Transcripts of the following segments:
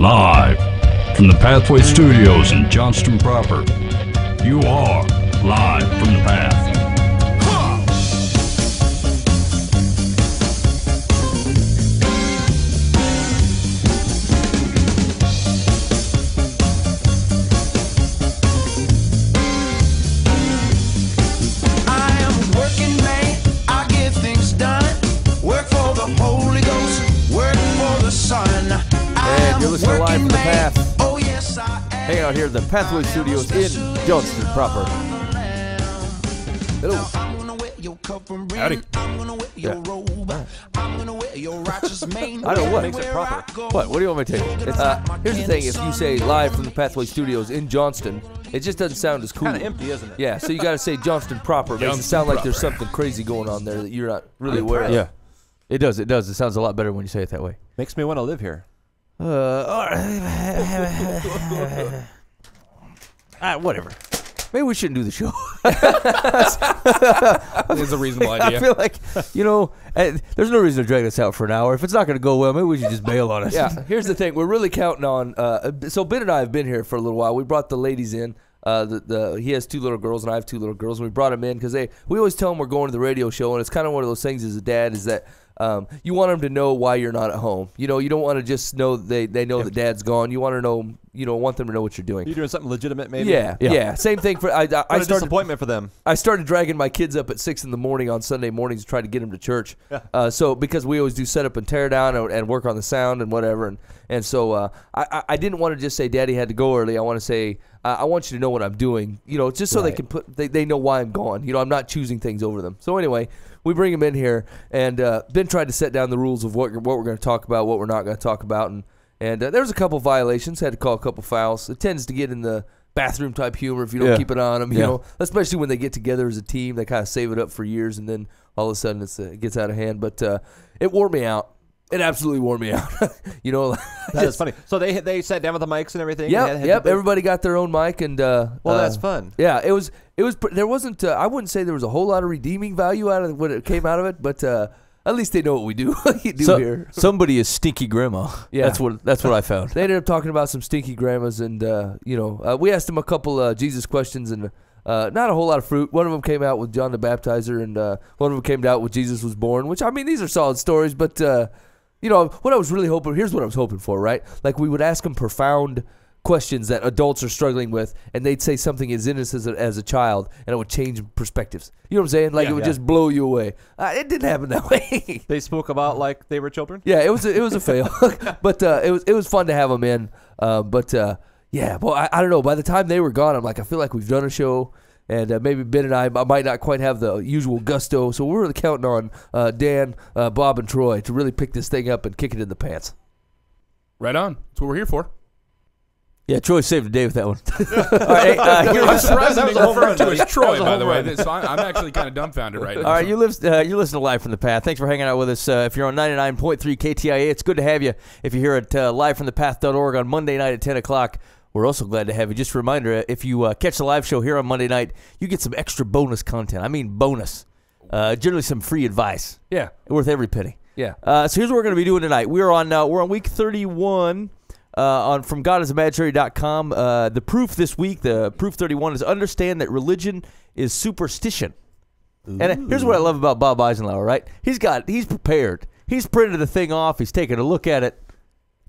Live from the Pathway Studios in Johnston proper. You are live from the path. You're listening to Live from the Path. Oh, yes, I am. Hanging out here at the Pathway Studios in Johnston proper. Hello. Howdy. Yeah. I don't know what makes it proper. What do you want me to take? Here's the thing: if you say Live from the Pathway Studios in Johnston, it just doesn't sound as cool. Kind of empty, isn't it? Yeah, so you got to say Johnston proper. It makes it sound like there's something crazy going on there that you're not really aware of. Yeah, it does. It does. It sounds a lot better when you say it that way. Makes me want to live here. Whatever. Maybe we shouldn't do the show. It's a reasonable idea. I feel like, there's no reason to drag this out for an hour. If it's not going to go well, maybe we should just bail on it. Yeah, here's the thing. We're really counting on, so Ben and I have been here for a little while. We brought the ladies in. He has two little girls and I have two little girls. And we brought them in because we always tell them we're going to the radio show. And it's kind of one of those things as a dad is that you want them to know why you're not at home. You don't want to just know they know that dad's gone. You want to know, want them to know what you're doing. You're doing something legitimate, maybe? Yeah. Same thing for I started disappointment for them. I started dragging my kids up at 6 a.m. on Sunday mornings to try to get them to church. Yeah. So because we always do set up and tear down and work on the sound and whatever, and so I didn't want to just say Daddy had to go early. I want to say I want you to know what I'm doing. Just so right. they know why I'm gone. I'm not choosing things over them. So anyway, we bring them in here, and Ben tried to set down the rules of what we're going to talk about, what we're not going to talk about, and there was a couple violations. Had to call a couple fouls. It tends to get in the bathroom type humor if you don't keep it on them. You know, especially when they get together as a team, they kind of save it up for years, and then all of a sudden it gets out of hand. But it wore me out. It absolutely wore me out. That's funny. So they sat down with the mics and everything. Yep. Everybody got their own mic, and that's fun. Yeah, it was. There wasn't. I wouldn't say there was a whole lot of redeeming value out of what it came out of it, but at least they know what we do. Here. Somebody is stinky grandma. Yeah, that's what I found. They ended up talking about some stinky grandmas, and we asked them a couple Jesus questions, and not a whole lot of fruit. One of them came out with John the Baptizer, and one of them came out with Jesus was born. Which these are solid stories, but. What I was really hoping, here's what I was hoping for, right? Like we would ask them profound questions that adults are struggling with, and they'd say something as innocent as a child, and it would change perspectives. You know what I'm saying? Like it would just blow you away. It didn't happen that way. They spoke about like they were children? Yeah, it was a fail. But it was fun to have them in. I don't know. By the time they were gone, I'm like, I feel like we've done a show. And maybe Ben and I might not quite have the usual gusto. So we're really counting on Dan, Bob, and Troy to really pick this thing up and kick it in the pants. Right on. That's what we're here for. Yeah, Troy saved the day with that one. All right, I'm surprised that being referred to as Troy, by the way. So I'm actually kind of dumbfounded right now. All right, you're listening to Live from the Path. Thanks for hanging out with us. If you're on 99.3 KTIA, it's good to have you. If you're here at livefromthepath.org on Monday night at 10 o'clock, we're also glad to have you. Just a reminder, if you catch the live show here on Monday night, you get some extra bonus content. I mean bonus. Generally some free advice. Yeah. Worth every penny. Yeah. So here's what we're going to be doing tonight. We're on week 31 from GodIsImaginary.com. The proof this week, the proof 31, is understand that religion is superstition. Ooh. And here's what I love about Bob Eisenlauer, right? He's prepared. He's printed the thing off. He's taking a look at it.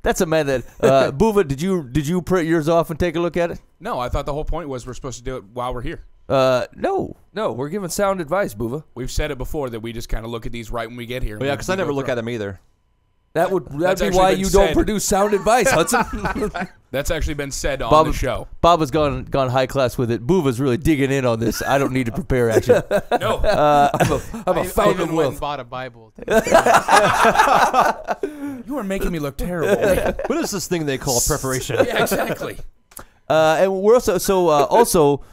That's a man that Buva, did you print yours off and take a look at it? No, I thought the whole point was we're supposed to do it while we're here. No, we're giving sound advice, Buva. We've said it before that we just kind of look at these right when we get here. Well, yeah, because I never look at them either. That'd be why you don't produce sound advice, Hudson. That's actually been said on the show. Bob has gone high class with it. Buva's really digging in on this. I don't need to prepare, actually. No. I'm a fountain even of went and wealth. bought a Bible. You are making me look terrible. What is this thing they call preparation? Yeah, exactly. And we're also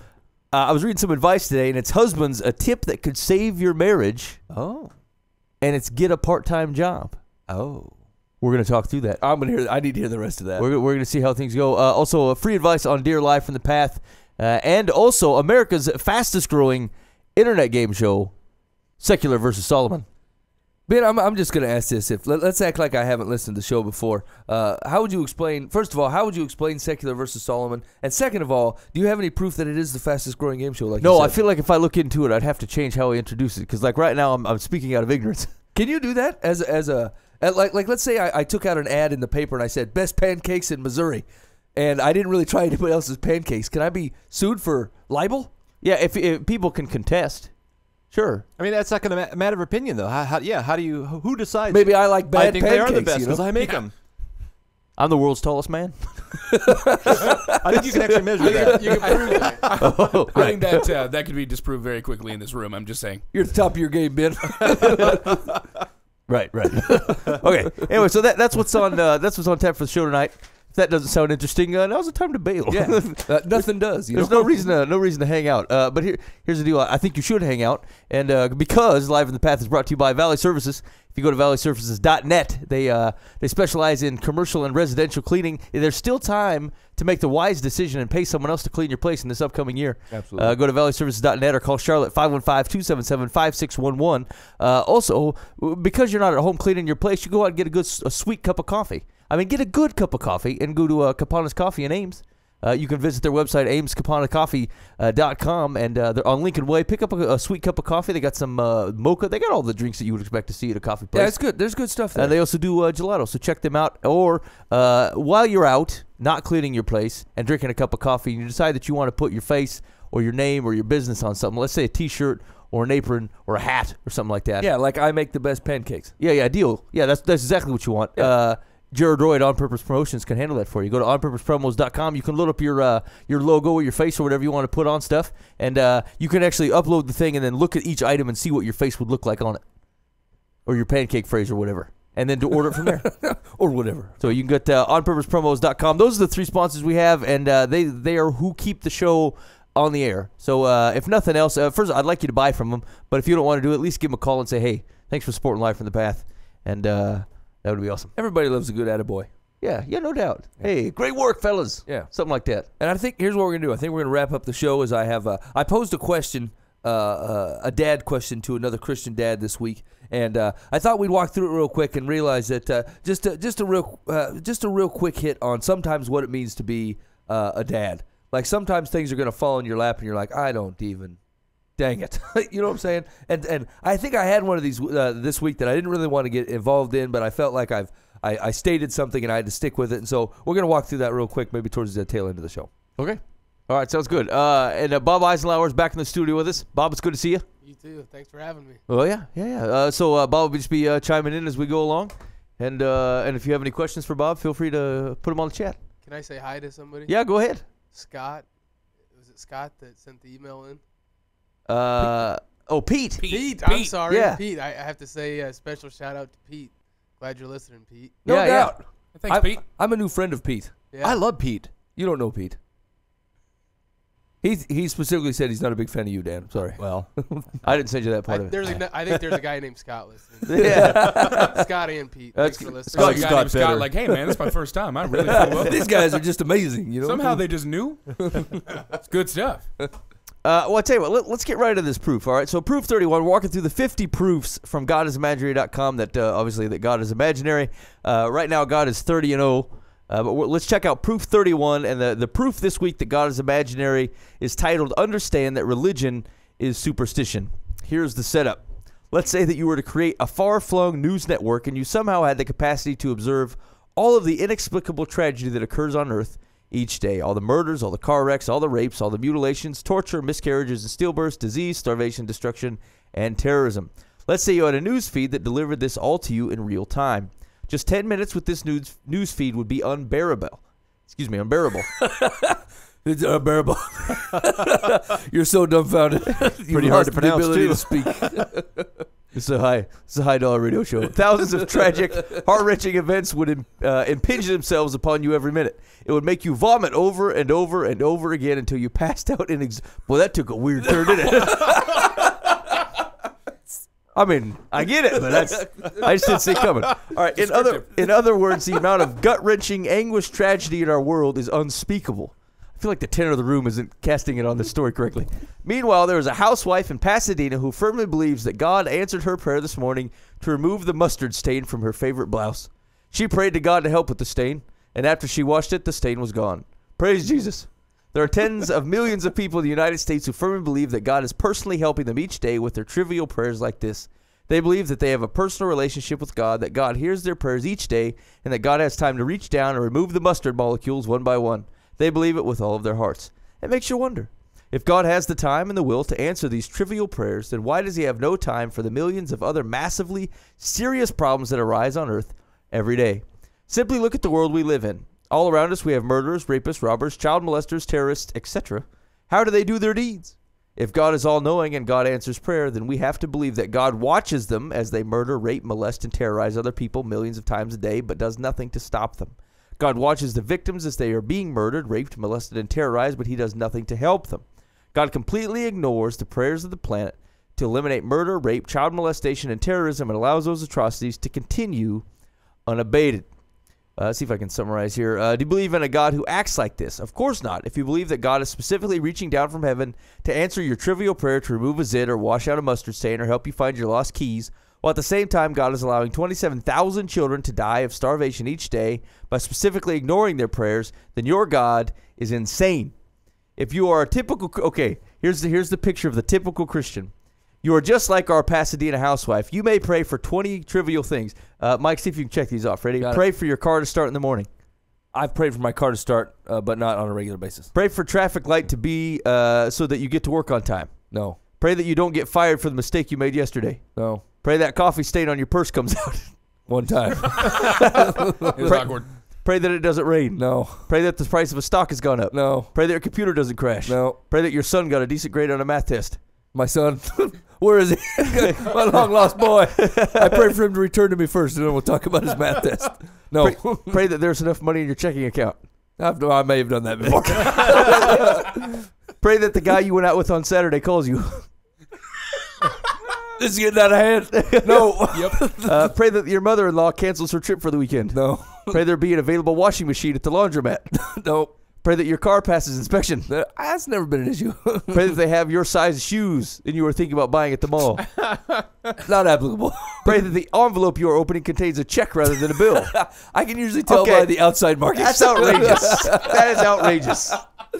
I was reading some advice today, and it's husbands, a tip that could save your marriage. Oh. And it's get a part-time job. Oh. We're going to talk through that. I need to hear the rest of that. We're going to see how things go. Also, free advice on Dear Live from the Path. And also, America's fastest-growing internet game show, Secular versus Solomon. Ben, I'm just going to ask this. Let's act like I haven't listened to the show before. How would you explain, first of all, how would you explain Secular versus Solomon? And second of all, do you have any proof that it is the fastest growing game show? No, I feel like if I look into it, I'd have to change how I introduce it. Because like right now, I'm speaking out of ignorance. Can you do that like let's say I took out an ad in the paper and I said, best pancakes in Missouri. And I didn't really try anybody else's pancakes. Can I be sued for libel? Yeah, if people can contest. Sure. I mean, that's not going to matter of opinion, though. How do you, who decides? Maybe I like bad pancakes. I think pancakes, they are the best because I make them. I'm the world's tallest man. I think you can actually measure that. You can prove that. Oh, I think that could be disproved very quickly in this room. I'm just saying. You're at the top of your game, Ben. Right. Okay. Anyway, so that's what's on tap for the show tonight. If that doesn't sound interesting, now's the time to bail. Yeah, nothing does. There's no reason to hang out. But here's the deal. I think you should hang out, and because Live in the Path is brought to you by Valley Services. If you go to valleyservices.net, they specialize in commercial and residential cleaning. There's still time to make the wise decision and pay someone else to clean your place in this upcoming year. Absolutely. Go to valleyservices.net or call Charlotte 515-277-5611. Also, because you're not at home cleaning your place, you go out and get a sweet cup of coffee. I mean, get a good cup of coffee and go to Capana's Coffee in Ames. You can visit their website, amescapanacoffee.com, and they're on Lincoln Way. Pick up a sweet cup of coffee. They got some mocha. They got all the drinks that you would expect to see at a coffee place. Yeah, it's good. There's good stuff there. And they also do gelato, so check them out. Or while you're out, not cleaning your place, and drinking a cup of coffee, and you decide that you want to put your face or your name or your business on something, let's say a T-shirt or an apron or a hat or something like that. Yeah, like I make the best pancakes. Yeah, deal. Yeah, that's exactly what you want. Yeah. Jared Roy at On Purpose Promotions can handle that for you. Go to onpurposepromos.com. You can load up your logo or your face or whatever you want to put on stuff, and you can actually upload the thing and then look at each item and see what your face would look like on it, or your pancake phrase or whatever, and then to order it from there or whatever. So you can get onpurposepromos.com. Those are the three sponsors we have, and they are who keep the show on the air. So if nothing else, first I'd like you to buy from them, but if you don't want to do it, at least give them a call and say, hey, thanks for supporting Live from the Path, and that would be awesome. Everybody loves a good attaboy. Yeah, no doubt. Yeah. Hey, great work, fellas. Yeah. Something like that. And I think here's what we're going to do. I think we're going to wrap up the show as I posed a question, a dad question to another Christian dad this week. And I thought we'd walk through it real quick and realize that just a real quick hit on sometimes what it means to be a dad. Like sometimes things are going to fall in your lap and you're like, I don't even. Dang it. You know what I'm saying? And I think I had one of these this week that I didn't really want to get involved in, but I felt like I stated something and I had to stick with it. And so we're going to walk through that real quick, maybe towards the tail end of the show. Okay. All right, sounds good. And Bob Eisenlauer is back in the studio with us. Bob, it's good to see you. You too. Thanks for having me. Oh, yeah. So Bob will just be chiming in as we go along. And if you have any questions for Bob, feel free to put them on the chat. Can I say hi to somebody? Yeah, go ahead. Scott. Was it Scott that sent the email in? Pete. Pete. I'm sorry, yeah. Pete. I have to say a special shout out to Pete. Glad you're listening, Pete. No doubt. Thanks, Pete. I'm a new friend of Pete. Yeah. I love Pete. You don't know Pete. He specifically said he's not a big fan of you, Dan. Sorry. Well, I didn't send you that part of it. I think there's a guy named Scott listening. Yeah. Scott and Pete. Thanks for listening. Scott, guy named Scott, like, hey man, this is my first time. I really feel well. These guys are just amazing. You know. Somehow they just knew. It's good stuff. Well, I tell you what, let's get right into this proof, all right? So proof 31, we're walking through the 50 proofs from GodIsImaginary.com that obviously that God is imaginary. Right now, God is 30-0. But let's check out proof 31, and the proof this week that God is imaginary is titled, Understand That Religion is Superstition. Here's the setup. Let's say that you were to create a far-flung news network, and you somehow had the capacity to observe all of the inexplicable tragedy that occurs on Earth each day. All the murders, all the car wrecks, all the rapes, all the mutilations, torture, miscarriages and stillbirths, disease, starvation, destruction, and terrorism. Let's say you had a news feed that delivered this all to you in real time. Just 10 minutes with this news feed would be unbearable. Unbearable. It's unbearable. You're so dumbfounded. Pretty hard to pronounce, the ability too. to speak. It's a high dollar radio show. Thousands of tragic, heart-wrenching events would impinge themselves upon you every minute. It would make you vomit over and over and over again until you passed out in Boy, that took a weird turn, didn't it? I mean, I get it, but I just didn't see it coming. All right. In other words, the amount of gut-wrenching, anguish, tragedy in our world is unspeakable. I feel like the tenor of the room isn't casting it on this story correctly. Meanwhile, there is a housewife in Pasadena who firmly believes that God answered her prayer this morning to remove the mustard stain from her favorite blouse. She prayed to God to help with the stain, and after she washed it, the stain was gone. Praise Jesus. There are tens of millions of people in the United States who firmly believe that God is personally helping them each day with their trivial prayers like this. They believe that they have a personal relationship with God, that God hears their prayers each day, and that God has time to reach down and remove the mustard molecules one by one. They believe it with all of their hearts. It makes you wonder. If God has the time and the will to answer these trivial prayers, then why does he have no time for the millions of other massively serious problems that arise on earth every day? Simply look at the world we live in. All around us we have murderers, rapists, robbers, child molesters, terrorists, etc. How do they do their deeds? If God is all-knowing and God answers prayer, then we have to believe that God watches them as they murder, rape, molest, and terrorize other people millions of times a day, but does nothing to stop them. God watches the victims as they are being murdered, raped, molested, and terrorized, but he does nothing to help them. God completely ignores the prayers of the planet to eliminate murder, rape, child molestation, and terrorism, and allows those atrocities to continue unabated. Let's see if I can summarize here. Do you believe in a God who acts like this? Of course not. If you believe that God is specifically reaching down from heaven to answer your trivial prayer to remove a zit or wash out a mustard stain or help you find your lost keys, while at the same time God is allowing 27,000 children to die of starvation each day by specifically ignoring their prayers, then your God is insane. If you are a typical... Okay, here's the picture of the typical Christian. You are just like our Pasadena housewife. You may pray for 20 trivial things. Mike, see if you can check these off. Ready? Pray for your car to start in the morning. I've prayed for my car to start, but not on a regular basis. Pray for traffic light to be so that you get to work on time. No. Pray that you don't get fired for the mistake you made yesterday. No. Pray that coffee stain on your purse comes out. One time. It was awkward. Pray that it doesn't rain. No. Pray that the price of a stock has gone up. No. Pray that your computer doesn't crash. No. Pray that your son got a decent grade on a math test. My son... Where is he? My long-lost boy. I pray for him to return to me first, and then we'll talk about his math test. No. Pray that there's enough money in your checking account. I may have done that before. Pray that the guy you went out with on Saturday calls you. This is getting out of hand. No. Yep. Pray that your mother-in-law cancels her trip for the weekend. No. Pray there be an available washing machine at the laundromat. No. Pray that your car passes inspection. That's never been an issue. Pray that they have your size shoes and you were thinking about buying at the mall. Not applicable. Pray that the envelope you are opening contains a check rather than a bill. I can usually tell by the outside markings. That's outrageous. That is outrageous.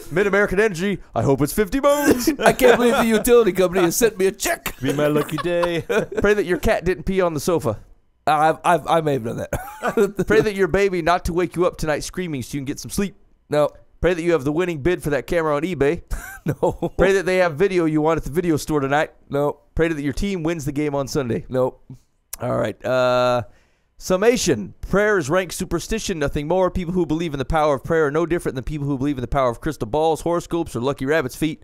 Mid-American Energy, I hope it's 50 bones. I can't believe the utility company has sent me a check. Be my lucky day. Pray that your cat didn't pee on the sofa. I may have done that. Pray that your baby not to wake you up tonight screaming so you can get some sleep. No. Pray that you have the winning bid for that camera on eBay. No. Pray that they have video you want at the video store tonight. No. Pray that your team wins the game on Sunday. No. All right. Summation. Prayer is rank superstition, nothing more. People who believe in the power of prayer are no different than people who believe in the power of crystal balls, horoscopes, or lucky rabbit's feet.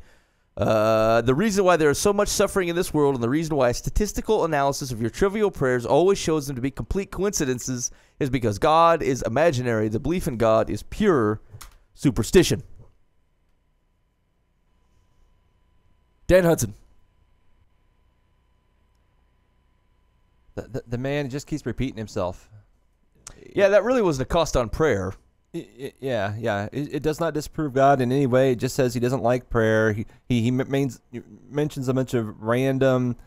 The reason why there is so much suffering in this world and the reason why a statistical analysis of your trivial prayers always shows them to be complete coincidences is because God is imaginary. The belief in God is pure superstition. Dan Hudson. The man just keeps repeating himself. Yeah, that really wasn't a cost on prayer. Yeah. It does not disprove God in any way. It just says he doesn't like prayer. He mentions a bunch of random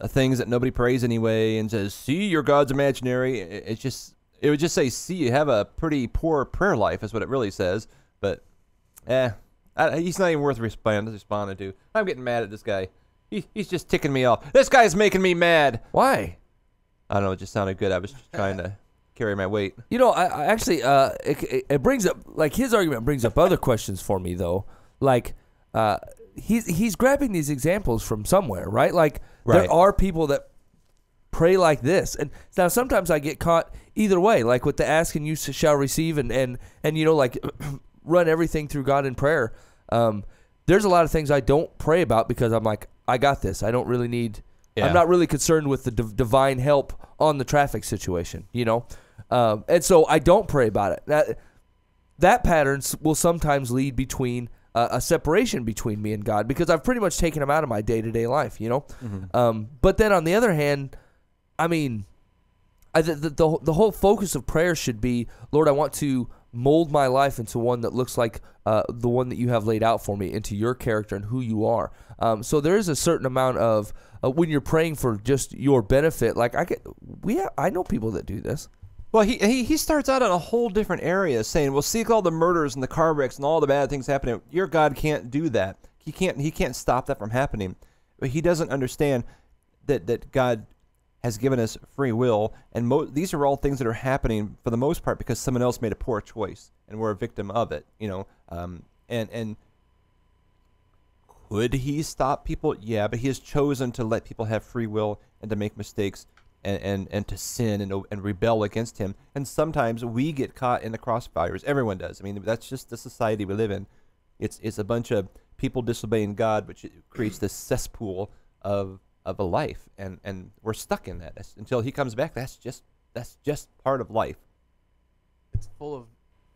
things that nobody prays anyway, and says, "See, your God's imaginary." It would just say, "See, you have a pretty poor prayer life." Is what it really says. But, he's not even worth responding to. I'm getting mad at this guy. He's just ticking me off. This guy's making me mad. Why? I don't know. It just sounded good. I was just trying to carry my weight. You know, I actually, it brings up, like, his argument brings up other questions for me, though. Like, he's grabbing these examples from somewhere, right? Like, there are people that pray like this. And now sometimes I get caught either way, like with the ask and you shall receive and you know, like, run everything through God in prayer. There's a lot of things I don't pray about because I'm like, I got this. I don't really need... Yeah. I'm not really concerned with the divine help on the traffic situation, you know? And so I don't pray about it. That pattern will sometimes lead between a separation between me and God because I've pretty much taken him out of my day-to-day life, you know? Mm-hmm. But then on the other hand, I mean, the whole focus of prayer should be, Lord, I want to mold my life into one that looks like the one that you have laid out for me, into your character and who you are. So there is a certain amount of when you're praying for just your benefit. Like I know people that do this. Well, he starts out in a whole different area, saying, "Well, seek all the murders and the car wrecks and all the bad things happening. Your God can't do that. He can't stop that from happening." But he doesn't understand that God has given us free will, and these are all things that are happening for the most part because someone else made a poor choice, and we're a victim of it. And could he stop people? Yeah, but he has chosen to let people have free will and to make mistakes. And to sin and rebel against him. And sometimes we get caught in the crossfires. Everyone does. I mean, that's just the society we live in. It's a bunch of people disobeying God, which creates this cesspool of a life. And we're stuck in that. Until he comes back, that's just part of life. It's full of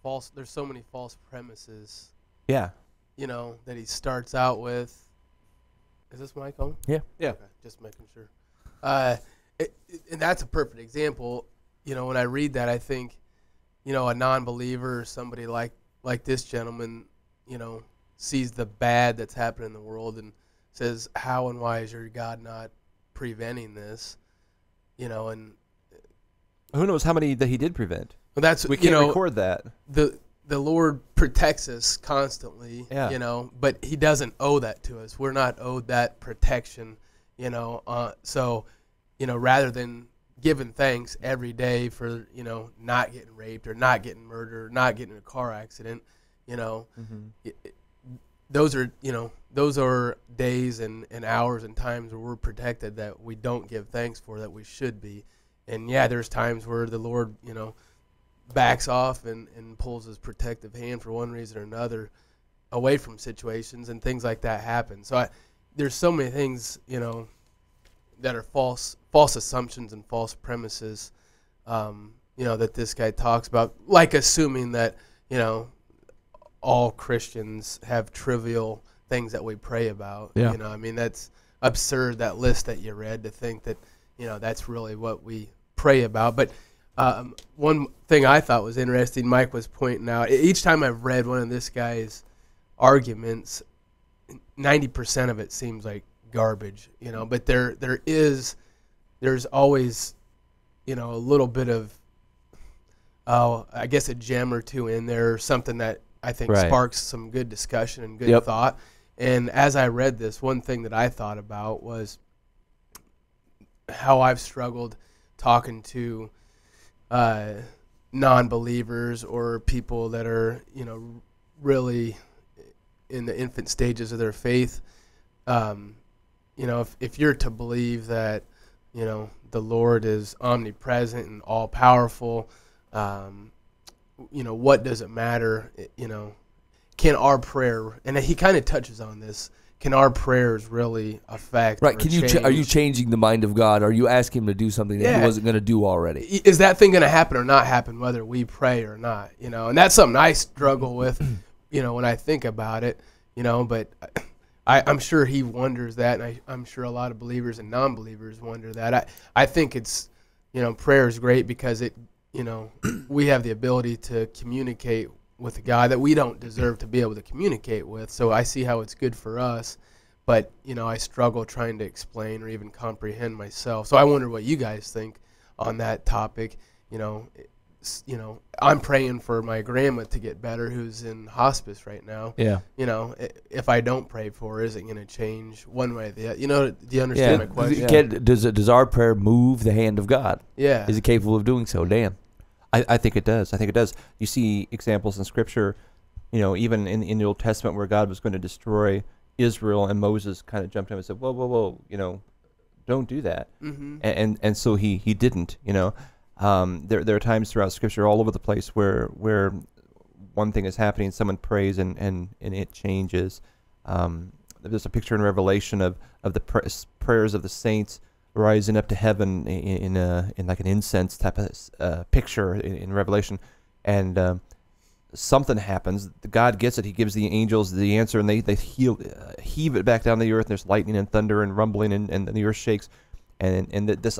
false. There's so many false premises. Yeah. That he starts out with. Is this mic on? Yeah. Yeah. Okay, just making sure. And that's a perfect example. When I read that, I think, a non-believer or somebody like this gentleman, sees the bad that's happening in the world and says, how and why is your God not preventing this? And who knows how many that he did prevent? well, that's We can't record that. The Lord protects us constantly, Yeah. but he doesn't owe that to us. We're not owed that protection, so rather than giving thanks every day for, not getting raped or not getting murdered or not getting in a car accident, those are days and hours and times where we're protected that we don't give thanks for, that we should be. And yeah, there's times where the Lord, backs off and pulls his protective hand for one reason or another away from situations, and things like that happen. So there's so many things, that are false assumptions and false premises, that this guy talks about, like assuming that, all Christians have trivial things that we pray about. Yeah. That's absurd, that list that you read, to think that, that's really what we pray about. But one thing I thought was interesting, Mike was pointing out, each time I've read one of this guy's arguments, 90% of it seems like garbage, but there's always, a little bit of, I guess a gem or two in there, or something that I think Right. sparks some good discussion and good thought. And as I read this, one thing that I thought about was how I've struggled talking to non-believers or people that are, really in the infant stages of their faith. If you're to believe that, the Lord is omnipresent and all-powerful, what does it matter? Can our prayer, and he kind of touches on this, can our prayers really affect? Right? Or Are you changing the mind of God? Are you asking him to do something that he wasn't going to do already? Is that thing going to happen or not happen, whether we pray or not? And that's something I struggle with, when I think about it. But I'm sure he wonders that, and I'm sure a lot of believers and non-believers wonder that. I think it's, prayer is great because it, we have the ability to communicate with a God that we don't deserve to be able to communicate with. So I see how it's good for us, but, I struggle trying to explain or even comprehend myself. So I wonder what you guys think on that topic. I'm praying for my grandma to get better, who's in hospice right now. Yeah. If I don't pray for her, is it going to change one way or the other? Do you understand my question? Does our prayer move the hand of God? Yeah. Is it capable of doing so, Dan? I think it does. I think it does. You see examples in Scripture, even in the Old Testament where God was going to destroy Israel, and Moses kind of jumped in and said, whoa, don't do that. Mm-hmm. And so he didn't, There are times throughout Scripture all over the place where one thing is happening, someone prays and it changes. There's a picture in Revelation of the prayers of the saints rising up to heaven in like an incense type of picture in Revelation, and something happens. God gets it. He gives the angels the answer, and they heave it back down to the earth. There's lightning and thunder and rumbling, and the earth shakes. And this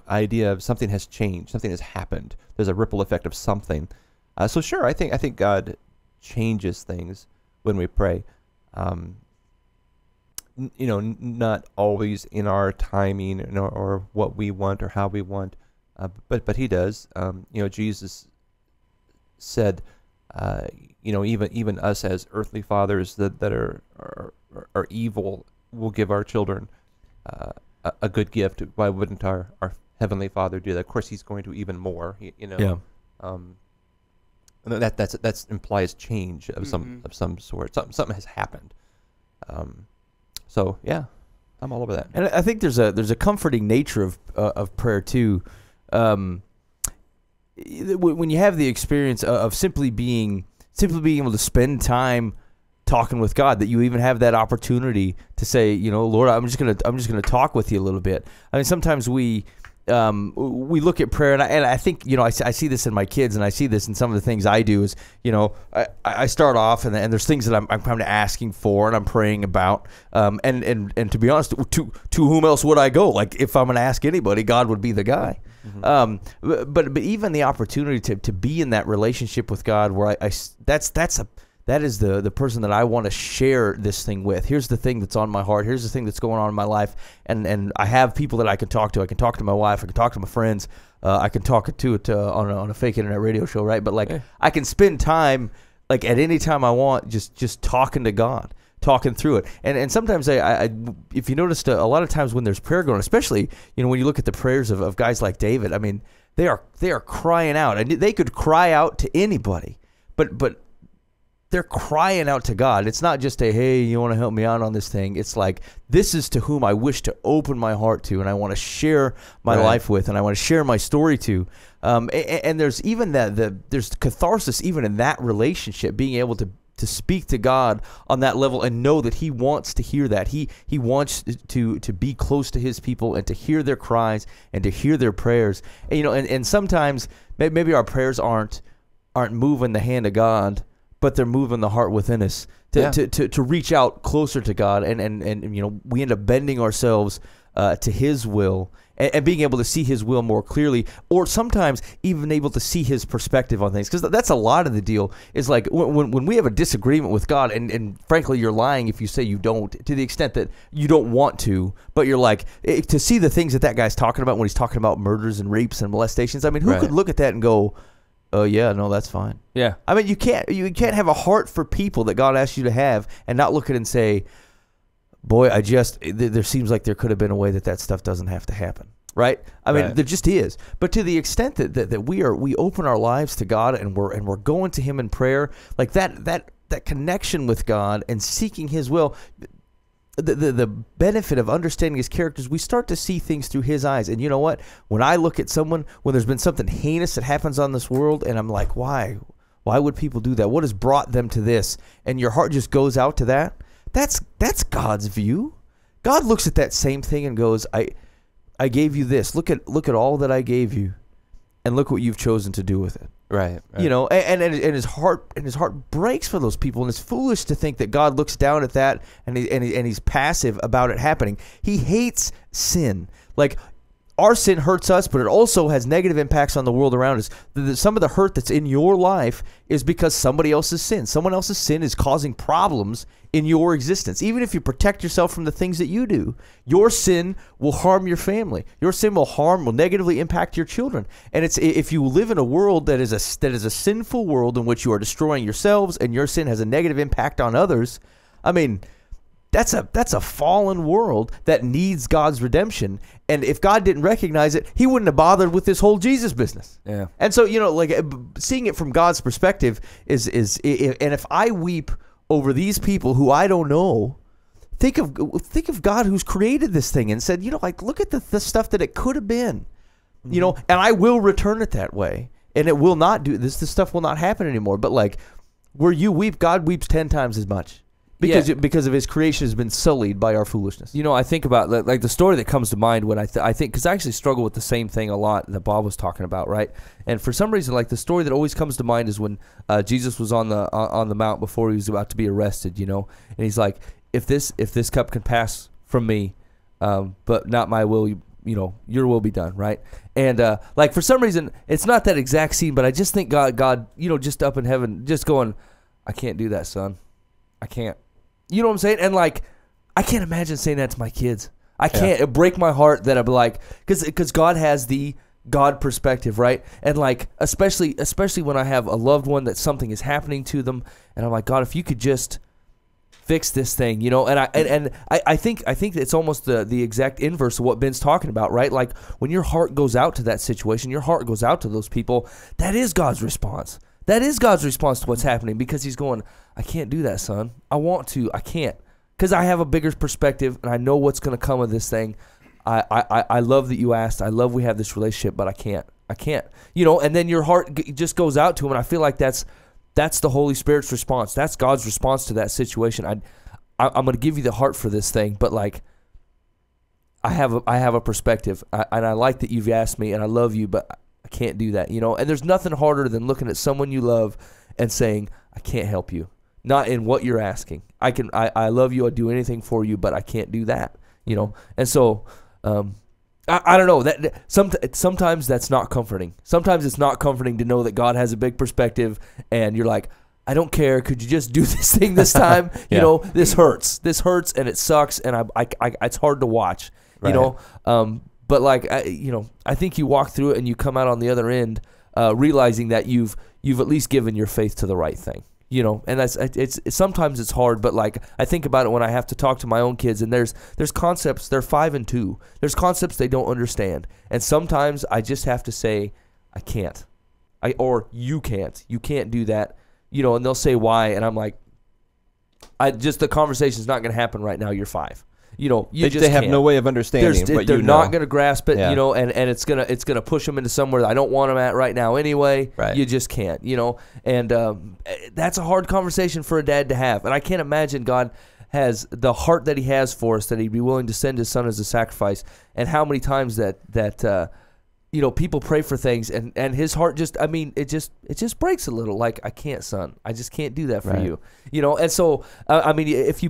idea of something has changed, something has happened. There's a ripple effect of something. So sure, I think God changes things when we pray. Not always in our timing or what we want or how we want, but He does. Jesus said, even us as earthly fathers that are evil will give our children a good gift. Why wouldn't our Heavenly Father do that? Of course, He's going to even more. Yeah. That implies change of some sort. Something has happened. So yeah, I'm all over that. And I think there's a comforting nature of prayer too. When you have the experience of simply being able to spend time talking with God, that you even have that opportunity to say, Lord, I'm just gonna talk with you a little bit. I mean, sometimes we look at prayer, and I think I see this in my kids, and I see this in some of the things I do. Is I start off, and there's things that I'm kind of asking for, and I'm praying about, and to be honest, to whom else would I go? Like, if I'm going to ask anybody, God would be the guy. Mm-hmm. But even the opportunity to be in that relationship with God, where that is the person that I want to share this thing with. Here's the thing that's on my heart. Here's the thing that's going on in my life. And I have people that I can talk to. I can talk to my wife. I can talk to my friends. I can talk to it on a fake internet radio show, right? But I can spend time, at any time I want, just talking to God, talking through it. And sometimes I if you noticed, a lot of times when there's prayer going on, especially when you look at the prayers of guys like David, I mean, they are crying out, and they could cry out to anybody, but they're crying out to God. It's not just hey, you want to help me out on this thing. It's like, this is to whom I wish to open my heart to, and I want to share my life with, and I want to share my story to. And there's even there's catharsis even in that relationship, being able to speak to God on that level and know that He wants to hear that. He wants to be close to His people and to hear their cries and to hear their prayers. And, and sometimes maybe our prayers aren't moving the hand of God, but they're moving the heart within us to reach out closer to God, and we end up bending ourselves to His will and being able to see His will more clearly, or sometimes even able to see His perspective on things, because that's a lot of the deal. Is like when we have a disagreement with God, and frankly, you're lying if you say you don't, to the extent that you don't want to, but you're like, to see the things that guy's talking about when he's talking about murders and rapes and molestations. I mean, who could look at that and go, oh yeah, no, that's fine. Yeah. I mean, you can't have a heart for people that God asked you to have and not look at it and say, boy, there seems like there could have been a way that stuff doesn't have to happen. Right? I mean, there just is. But to the extent that we open our lives to God, and we're going to Him in prayer, like that connection with God and seeking His will, the benefit of understanding His characters, we start to see things through His eyes. And you know what? When I look at someone, when there's been something heinous that happens on this world, and I'm like, why would people do that? What has brought them to this? And your heart just goes out to that. That's God's view. God looks at that same thing and goes, I gave you this. Look at all that I gave you, and look what you've chosen to do with it. Right. And his heart breaks for those people, and it's foolish to think that God looks down at that and he's passive about it happening. He hates sin. Like, our sin hurts us, but it also has negative impacts on the world around us. Some of the hurt that's in your life is because somebody else's sin. Someone else's sin is causing problems in your existence. Even if you protect yourself from the things that you do, your sin will harm your family. Your sin will negatively impact your children. And if you live in a world that is a sinful world in which you are destroying yourselves, and your sin has a negative impact on others, I mean, that's a fallen world that needs God's redemption. And if God didn't recognize it, He wouldn't have bothered with this whole Jesus business. Yeah. And so, seeing it from God's perspective is and if I weep over these people who I don't know, think of God who's created this thing and said, look at the stuff that it could have been, and I will return it that way, and it will not do this. This stuff will not happen anymore. But where you weep, God weeps 10 times as much. Because of His creation has been sullied by our foolishness. I think about the story that comes to mind when I think, because I actually struggle with the same thing a lot that Bob was talking about, right? And for some reason, the story that always comes to mind is when Jesus was on the mount before He was about to be arrested, and He's like, if this cup can pass from me, but not my will, your will be done, right? And like for some reason, it's not that exact scene, but I just think God, just up in heaven, just going, I can't do that, son. I can't. You know what I'm saying? And like, I can't imagine saying that to my kids. I can't. It break my heart that I'm like, because God has the God perspective, right? And like, especially when I have a loved one that something is happening to them, and I'm like, God, if you could just fix this thing, and I think it's almost the exact inverse of what Ben's talking about, right? Like when your heart goes out to that situation, your heart goes out to those people, that is God's response. That is God's response to what's happening, because he's going, I can't do that, son. I want to, I can't, because I have a bigger perspective and I know what's going to come of this thing. I love that you asked. I love we have this relationship, but I can't. And then your heart just goes out to him, and I feel like that's the Holy Spirit's response. That's God's response to that situation. I'm going to give you the heart for this thing, but like, I have a perspective, and I like that you've asked me, and I love you, but I can't do that, And there's nothing harder than looking at someone you love and saying, I can't help you. Not in what you're asking. I love you. I'd do anything for you, but I can't do that, And so, I don't know, that sometimes that's not comforting. Sometimes it's not comforting to know that God has a big perspective, and you're like, I don't care. Could you just do this thing this time? This hurts. This hurts, and it sucks, and I it's hard to watch. Right. But like I think you walk through it and you come out on the other end, realizing that you've at least given your faith to the right thing. And it's sometimes it's hard, but like I think about it when I have to talk to my own kids, and there's concepts, they're 5 and 2. There's concepts they don't understand, and sometimes I just have to say, I can't, or you can't do that, and they'll say why, and I'm like, the conversation's not going to happen right now. You're 5. They have no way of understanding. They're not going to grasp it, and it's gonna push them into somewhere that I don't want them at right now anyway. Right. You just can't, and that's a hard conversation for a dad to have. And I can't imagine God has the heart that He has for us, that He'd be willing to send His Son as a sacrifice. And how many times that people pray for things, and His heart just, it just breaks a little. Like, I can't, son. I just can't do that for you. And so if you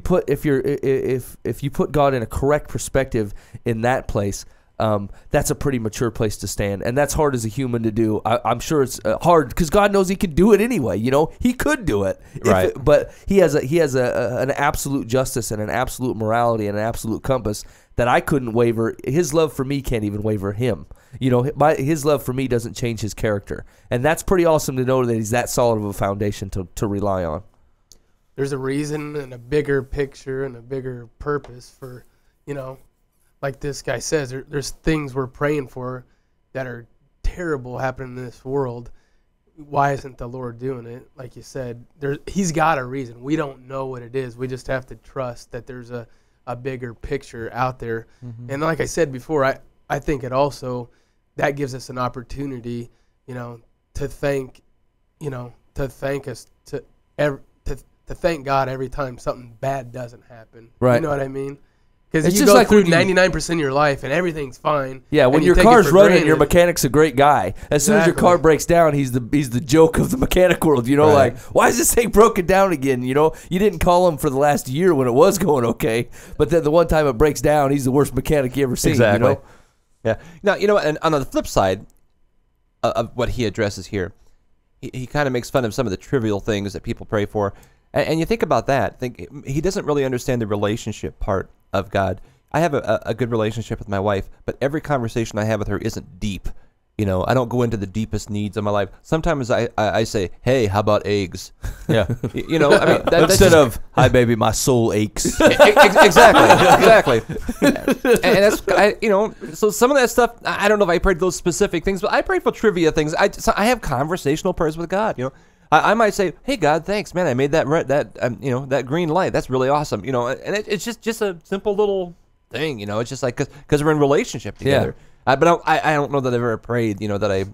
put God in a correct perspective in that place, that's a pretty mature place to stand, and that's hard as a human to do. I'm sure it's hard because God knows He could do it anyway. He could do it, right? But He has an absolute justice and an absolute morality and an absolute compass that I couldn't waver. His love for me can't even waver Him. His love for me doesn't change His character, and that's pretty awesome to know that He's that solid of a foundation to rely on. There's a reason and a bigger picture and a bigger purpose for, like this guy says, there's things we're praying for that are terrible happening in this world. Why isn't the Lord doing it? Like you said, He's got a reason. We don't know what it is. We just have to trust that there's a bigger picture out there. Mm-hmm. And like I said before, I think it also, that gives us an opportunity, to thank God every time something bad doesn't happen. Right. You know what I mean? Because you go through 99% of your life and everything's fine. Yeah, when your car's running, your mechanic's a great guy. As soon as your car breaks down, he's the joke of the mechanic world. Right. Like, why is this thing broken down again? You didn't call him for the last year when it was going okay, but then the one time it breaks down, he's the worst mechanic you ever seen. Exactly. Yeah. Now, and on the flip side of what he addresses here, he kind of makes fun of some of the trivial things that people pray for. And you think about that. He doesn't really understand the relationship part of God. I have a good relationship with my wife, but every conversation I have with her isn't deep. I don't go into the deepest needs of my life. Sometimes I say, hey, how about eggs? Yeah. Instead of, hi, baby, my soul aches. Exactly. And that's, so some of that stuff, I don't know if I prayed those specific things, but I pray for trivia things. I have conversational prayers with God, I might say, hey, God, thanks, man. I made that green light. That's really awesome. And it's just a simple little thing. It's just like, because we're in relationship together. Yeah. But I don't know that I've ever prayed, that I,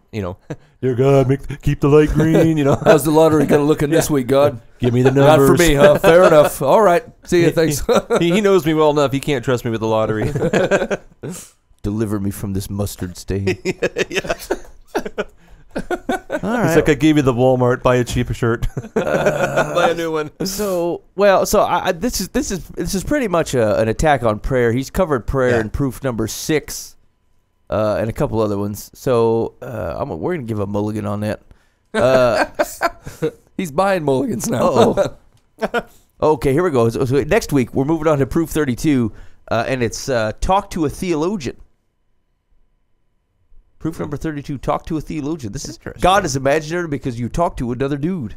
dear God, keep the light green, How's the lottery going to look in this week, God? Give me the numbers. Not for me, huh? Fair enough. All right. See you. Thanks. He knows me well enough. He can't trust me with the lottery. Deliver me from this mustard stain. Yeah. All right. It's like I gave you the Walmart, buy a cheaper shirt, buy a new one. So this is pretty much an attack on prayer. He's covered prayer in proof number 6 and a couple other ones. So we're gonna give a mulligan on that. He's buying mulligans now. Uh-oh. Okay, here we go. So next week we're moving on to Proof 32, and it's talk to a theologian. Proof number 32: talk to a theologian. This is God is imaginary because you talk to another dude.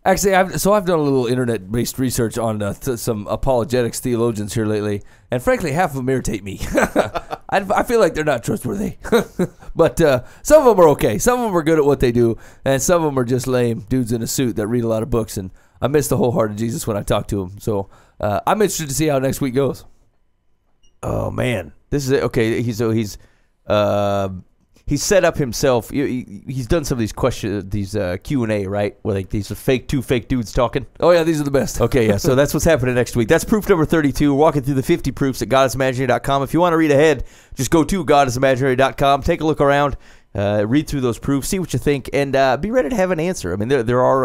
Actually, I've done a little internet-based research on some apologetics theologians here lately, and frankly, half of them irritate me. I feel like they're not trustworthy. But some of them are okay. Some of them are good at what they do, and some of them are just lame dudes in a suit that read a lot of books, and I miss the whole heart of Jesus when I talk to him. So I'm interested to see how next week goes. Oh, man. This is it. Okay, he's set up himself. He's done some of these questions, these Q&A, right? Where like these are two fake dudes talking. Oh yeah, these are the best. Okay, yeah. So that's what's happening next week. That's proof number 32. We're walking through the 50 proofs at GodIsImaginary.com. If you want to read ahead, just go to GodIsImaginary.com. Take a look around, read through those proofs, see what you think, and be ready to have an answer. I mean, there are.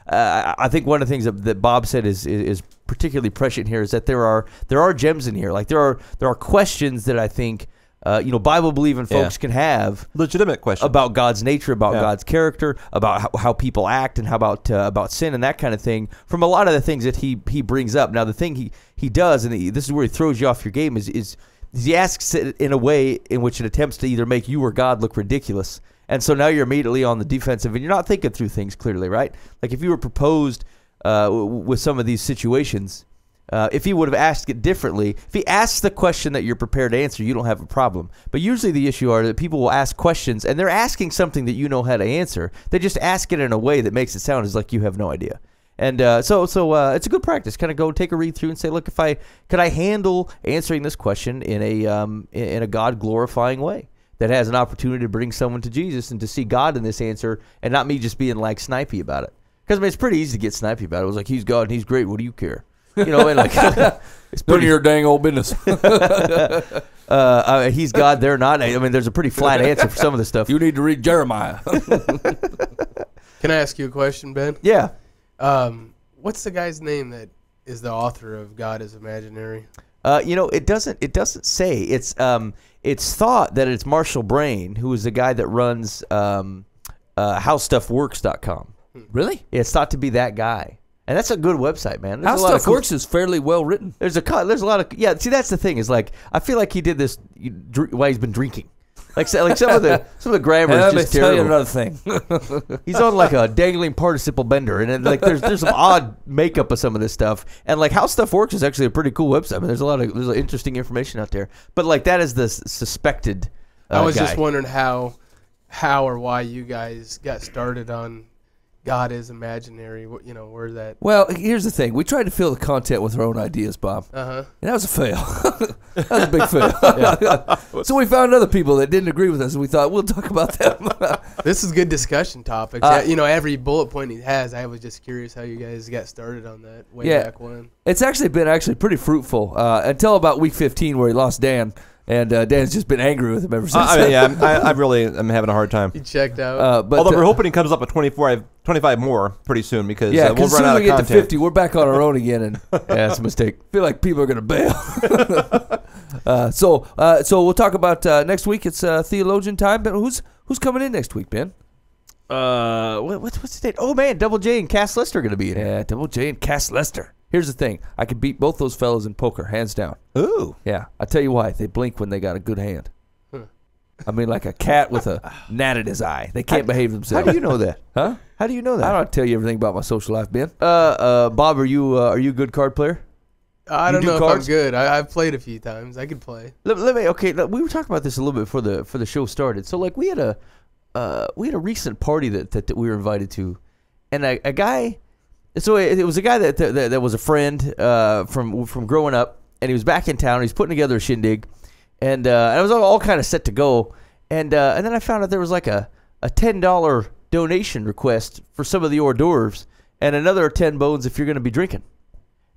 I think one of the things that Bob said is particularly prescient here is that there are gems in here. Like there are questions that I think. Bible-believing folks can have legitimate questions about God's nature, about God's character, about how people act, and how about sin and that kind of thing. From a lot of the things that he brings up. Now, the thing he does, and this is where he throws you off your game, is he asks it in a way in which it attempts to either make you or God look ridiculous. And so now you're immediately on the defensive, and you're not thinking through things clearly, right? Like if you were proposed with some of these situations. If he would have asked it differently, if he asks the question that you're prepared to answer, you don't have a problem. But usually the issue are that people will ask questions, and they're asking something that you know how to answer. They just ask it in a way that makes it sound as like you have no idea. And so it's a good practice. Kind of go take a read through and say, look, could I handle answering this question in a God glorifying way that has an opportunity to bring someone to Jesus and to see God in this answer, and not me just being like snipey about it. Because I mean, it's pretty easy to get snipey about it. It was like, he's God and he's great. What do you care? And like it's none of your dang old business. He's God, they're not. I mean, there's a pretty flat answer for some of the stuff. You need to read Jeremiah. Can I ask you a question, Ben? Yeah. What's the guy's name that is the author of God is Imaginary? It doesn't say. It's thought that it's Marshall Brain, who is the guy that runs HowStuffWorks.com. Really? Yeah, it's thought to be that guy. And that's a good website, man. How Stuff Works is fairly well written. There's a lot of see. That's the thing is like I feel like he did this while he's been drinking. Like some of the grammar is just terrible. Let me tell you another thing. He's on like a dangling participle bender, and like there's some odd makeup of some of this stuff. And like How Stuff Works is actually a pretty cool website. I mean, there's interesting information out there. But like that is the suspected. I was guy. just wondering how or why you guys got started on God is Imaginary. Where that? Well, here's the thing. We tried to fill the content with our own ideas, Bob. And that was a fail. That was a big fail. So we found other people that didn't agree with us, and we thought, we'll talk about them. This is good discussion topics. Every bullet point he has, I was just curious how you guys got started on that way back when. It's actually been pretty fruitful until about week 15 where he lost Dan. And Dan's just been angry with him ever since. I really am having a having a hard time. He checked out. Although we're hoping he comes up with 25 more pretty soon because we'll run out of content. As soon as we get to 50, we're back on our own again. And it's a mistake. I feel like people are going to bail. So we'll talk about next week. It's theologian time. But who's coming in next week, Ben? What's the date? Oh man, Double J and Cass Lester are going to be in. Yeah, Double J and Cass Lester. Here's the thing. I could beat both those fellas in poker, hands down. Ooh. Yeah. I'll tell you why. They blink when they got a good hand. I mean, like a cat with a gnat in his eye. They can't behave themselves. How do you know that? Huh? How do you know that? I don't tell you everything about my social life, Ben. Bob, are you a good card player? I don't know if I'm good. I've played a few times. I could play. Let me. Okay, we were talking about this a little bit before the show started. So like we had a recent party that we were invited to, and a guy. So it was a guy that was a friend from growing up, and he was back in town. He's putting together a shindig, and I was all kind of set to go, and then I found out there was like a $10 donation request for some of the hors d'oeuvres, and another 10 bones if you're going to be drinking.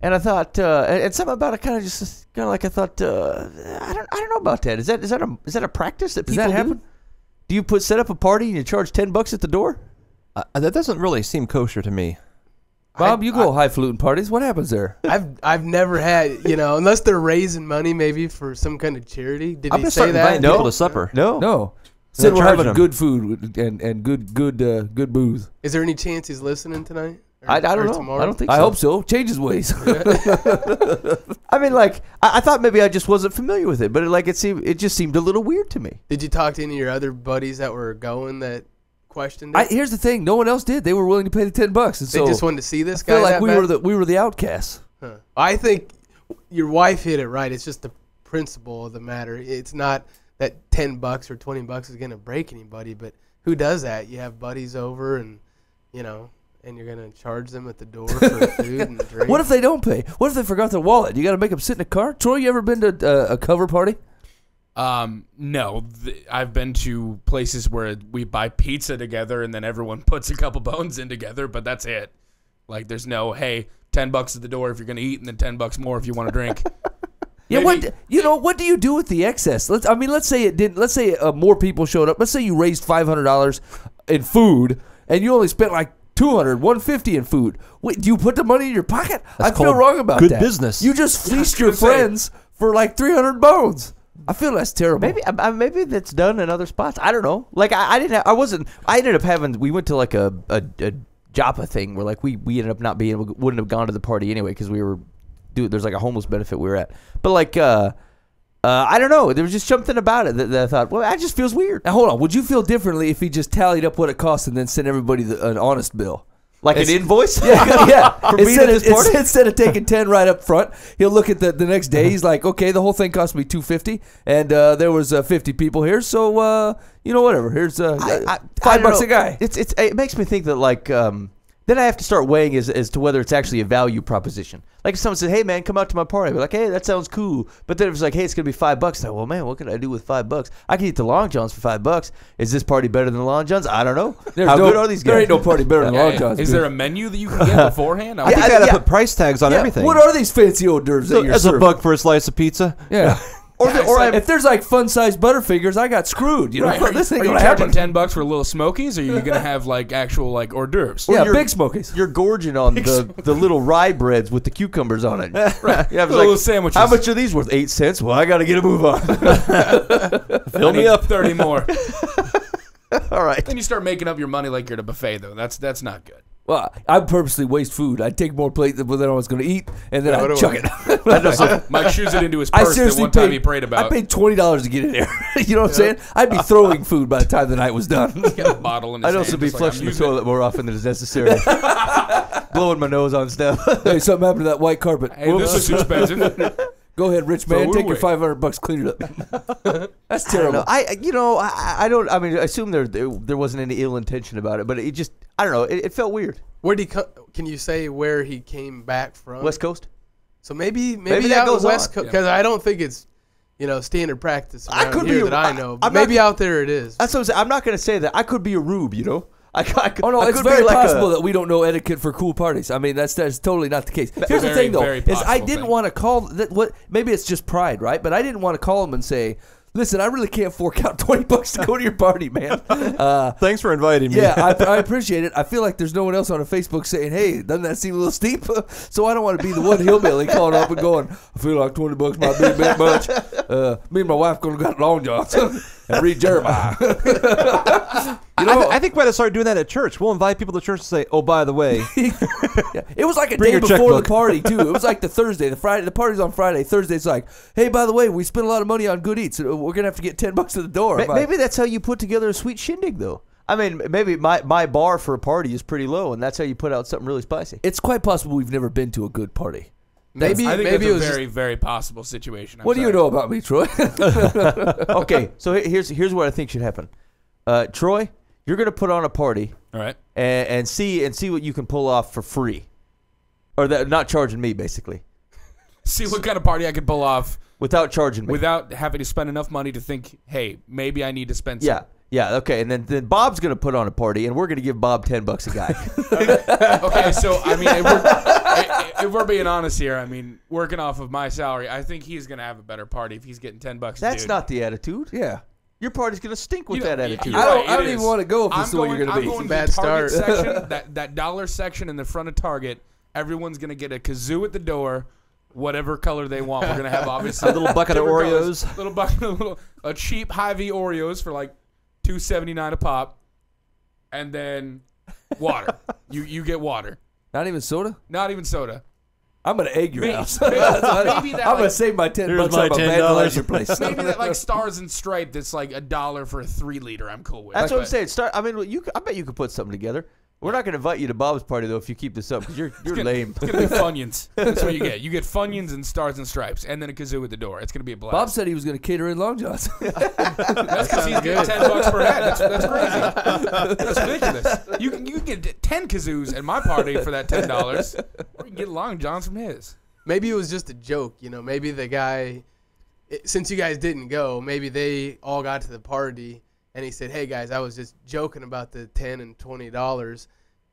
And I thought, and something about it I thought, I don't know about that. Is that a practice that people do? Do you set up a party and you charge $10 at the door? That doesn't really seem kosher to me. Bob, you go highfalutin parties. What happens there? I've never had, unless they're raising money maybe for some kind of charity. Did I'm he gonna say start that? inviting people to supper. No. Said we're charging having them. good food and good booze. Is there any chance he's listening tonight? I don't know. Tomorrow? I don't think so. I hope so. Change his ways. I mean, like, I thought maybe I just wasn't familiar with it, but it just seemed a little weird to me. Did you talk to any of your other buddies that were going that questioned it? Here's the thing: no one else did. They were willing to pay the $10, and They so just wanted to see this I guy. feel like that we were the outcasts. Huh. I think your wife hit it right. It's just the principle of the matter. It's not that $10 or $20 is going to break anybody, but who does that? You have buddies over, and and you're going to charge them at the door for food and drink. What if they don't pay? What if they forgot their wallet? You got to make them sit in a car. Troy, you ever been to a cover party? No. I've been to places where we buy pizza together and then everyone puts a couple bones in together, but that's it. Like, there's no, hey, $10 at the door if you're going to eat, and then $10 more if you want to drink. Yeah, what do you do with the excess? Let's say it didn't. Let's say more people showed up. Let's say you raised $500 in food, and you only spent like $200, $150 in food. Wait, do you put the money in your pocket? I feel wrong about good that. business. You just fleeced your friends for like 300 bones. I feel that's terrible. Maybe that's done in other spots. I don't know. Like I ended up having. We went to like a Joppa thing where like we ended up not being wouldn't have gone to the party anyway because we were. There's like a homeless benefit we were at, but like I don't know. There was just something about it that I thought, well, that just feels weird. Now hold on. Would you feel differently if he just tallied up what it cost and then sent everybody an honest bill? Like an invoice? Yeah. For being at this party? Instead of taking 10 right up front, he'll look at the next day. He's like, okay, the whole thing cost me $250, and there was 50 people here, so whatever. Here's $5 a guy. It makes me think that like. Then I have to start weighing as to whether it's actually a value proposition. Like if someone says, "Hey man, come out to my party," I'd be like, "Hey, that sounds cool." But then if it's like, "Hey, it's gonna be $5," then, well, man, what can I do with $5? I can eat the Long Johns for $5. Is this party better than the Long Johns? I don't know. How good are these guys? There ain't no party better than Long Johns. Is there a menu that you can get beforehand? I think I gotta put price tags on everything. What are these fancy hors d'oeuvres that you're As a serving? buck for a slice of pizza. Yeah. Or if there's like fun-sized Butterfingers, I got screwed. Right. This ain't are you gonna charging happen. $10 for little Smokies, or are you gonna have like actual like hors d'oeuvres? Yeah, you're- big Smokies. You're gorging on the little rye breads with the cucumbers on it. Right. Yeah, Little sandwiches. How much are these worth? 8 cents. Well, I got to get a move on. Fill me up 30 more. All right. Then you start making up your money like you're at a buffet, though. That's not good. Well, I purposely waste food. I'd take more plate than I was going to eat, and then I'd chuck it. Mike shoes it into his I purse that seriously one time he prayed about. I paid $20 to get in there. You know what I'm saying? I'd be throwing food by the time the night was done. Got a bottle in his I'd hand, also be just like, flushing I'm the using it. toilet more often than is necessary. Blowing my nose on stuff. Hey, something happened to that white carpet. Hey, this is expensive. Go ahead, rich man. So Take were your we? $500, clean it up. That's I don't terrible. know. I don't. I mean, I assume there wasn't any ill intention about it, but it just. I don't know. It felt weird. Where did can you say where he came back from? West Coast. So maybe that out goes West on. Coast, because I don't think it's standard practice around could here be that I know. But I'm maybe not- out there it is. That's what I'm saying. I'm not going to say that. I could be a rube. I could, Oh no, I it's could be very like possible that we don't know etiquette for cool parties. I mean, that's totally not the case. Here's the very, thing, though, very is I possible didn't thing. want to call that. What maybe it's just pride, right? But I didn't want to call him and say, "Listen, I really can't fork out $20 to go to your party, man." Thanks for inviting me. Yeah, I appreciate it. I feel like there's no one else on a Facebook saying, "Hey, doesn't that seem a little steep?" So I don't want to be the one hillbilly calling up and going, "I feel like $20 might be a bit much." Me and my wife gonna go to Long Johns and read Jeremiah. I think we ought to start doing that at church. We'll invite people to church and say, "Oh, by the way, Yeah. It was like a Bring day your before checkbook. the party too. It was like the Thursday, the Friday. The party's on Friday. Thursday's like, hey, by the way, we spent a lot of money on good eats. We're gonna have to get $10 at the door. I'm like, Maybe that's how you put together a sweet shindig, though. I mean, maybe my bar for a party is pretty low, and that's how you put out something really spicy. it's quite possible we've never been to a good party. Maybe I think maybe that's it was a very, very possible situation. What do you know about me, Troy? Okay, so here's what I think should happen. Troy, you're gonna put on a party All right. and see what you can pull off for free, or that not charging me basically, See what kind of party I can pull off without charging me. without having to spend enough money to think, hey, maybe I need to spend some. Yeah, okay, and then Bob's gonna put on a party, and we're gonna give Bob $10 a guy. Okay, so I mean, if we're being honest here, I mean, working off of my salary, I think he's gonna have a better party if he's getting $10. That's dude. not the attitude. Yeah. Your party's gonna stink with You that know, attitude. you're I don't- right, I don't it even is. wanna go if this I'm is the way you're going- gonna I'm be. going to Bad the Target start. section, that dollar section in the front of Target, Everyone's gonna get a kazoo at the door, whatever color they want. We're gonna have obviously A little bucket of different Oreos. colors. Little bucket, a cheap Hy-Vee Oreos for like $2.79 a pop, and then water. You get water, Not even soda? not even soda. I'm going to egg your Maybe- house. maybe I'm that, going to like- save my 10 Here's bucks my on my $10. vandalize your place. Maybe that like Stars and Stripe that's like $1 for a 3-liter. I'm cool with. That's what I'm But- saying. I mean, I bet you could put something together. We're not going to invite you to Bob's party though if you keep this up because you're lame. It's gonna be Funyuns. That's what you get. You get Funyuns and Stars and Stripes, and then a kazoo at the door. It's gonna be a blast. Bob said he was going to cater in Long Johns. That's because he's getting $10 per head. That's crazy. That's ridiculous. You can get 10 kazoos at my party for that $10, or you can get Long Johns from his. Maybe it was just a joke, maybe the guy, since you guys didn't go, maybe they all got to the party and he said, hey guys, I was just joking about the $10 and $20.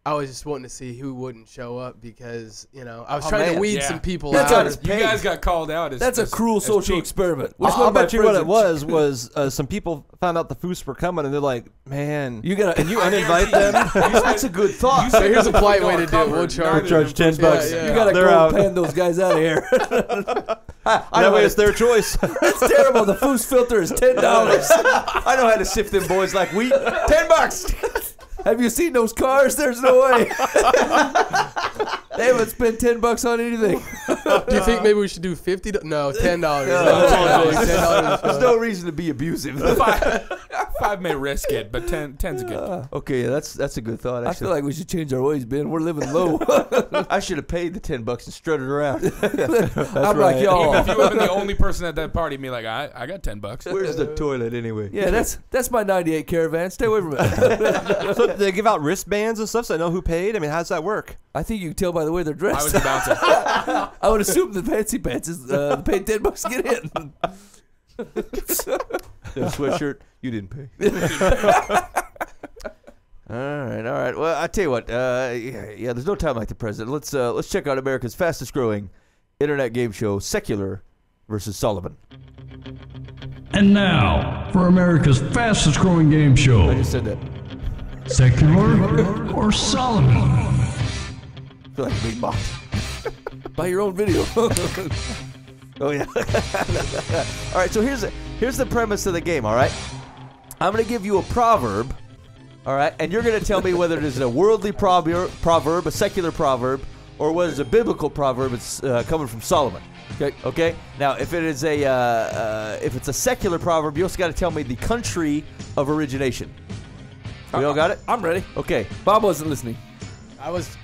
I was just wanting to see who wouldn't show up because, I was trying to weed some people That's out. You guys got called out as That's a as- cruel as social cheap. experiment. I'll bet you what it was some people found out the Foos were coming and they're like, man, You gotta, can you uninvite them? That's a good thought. So here's a polite way to do it. We'll Neither charge of them $10. Yeah. You gotta They're go out. pan those guys out of here. That way it's their choice. That's terrible. The Foos filter is $10. I know how to sift them boys like wheat. $10. Have you seen those cars? There's no way. They haven't spent $10 on anything. Do you think maybe we should do $50? No, $10. $10. There's no reason to be abusive. Five may risk it, but 10's good. Okay, yeah, that's a good thought. I feel like we should change our ways, Ben. We're living low. I should have paid the $10 and strutted around. I'm like Even y'all. if you would have been the only person at that party, be like, I got $10. Where's the toilet anyway? Yeah, that's my '98 Caravan. Stay away from it. So they give out wristbands and stuff so they know who paid? I mean, how does that work? I think you can tell by the way they're I was dressed. about to. I would assume the fancy pants is paid $10 to get in. The sweatshirt you didn't pay. All right. Well, I tell you what. Yeah. There's no time like the present. Let's check out America's fastest growing internet game show, Secular versus Solomon. And now, for America's fastest growing game I show, just said that. Secular or Solomon? I feel like being mocked. Buy your own video. Oh yeah. All right. So here's the premise of the game. All right. I'm gonna give you a proverb. All right, and you're gonna tell me whether it is a worldly proverb, a secular proverb, or whether it's a biblical proverb. It's coming from Solomon. Okay. Okay. Now, if it is if it's a secular proverb, you also got to tell me the country of origination. We all got it? I'm ready. Okay. Bob wasn't listening. I was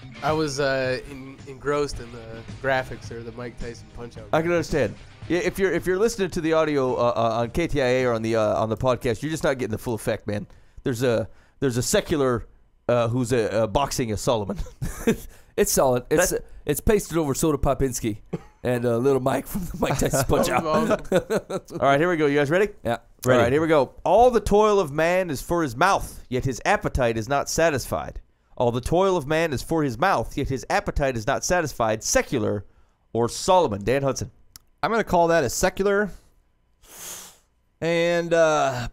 engrossed in the graphics or the Mike Tyson Punch-Out. I can understand. Yeah, if you're listening to the audio on KTIA or on the podcast, you're just not getting the full effect, man. There's a secular who's boxing a Solomon. It's solid. It's pasted over Soda Popinski and Little Mike from the Mike Tyson Punch-Out. All right, here we go. You guys ready? Yeah. All right, here we go. All the toil of man is for his mouth, yet his appetite is not satisfied. All the toil of man is for his mouth, yet his appetite is not satisfied. Secular or Solomon? Dan Hudson. I'm going to call that a secular. And,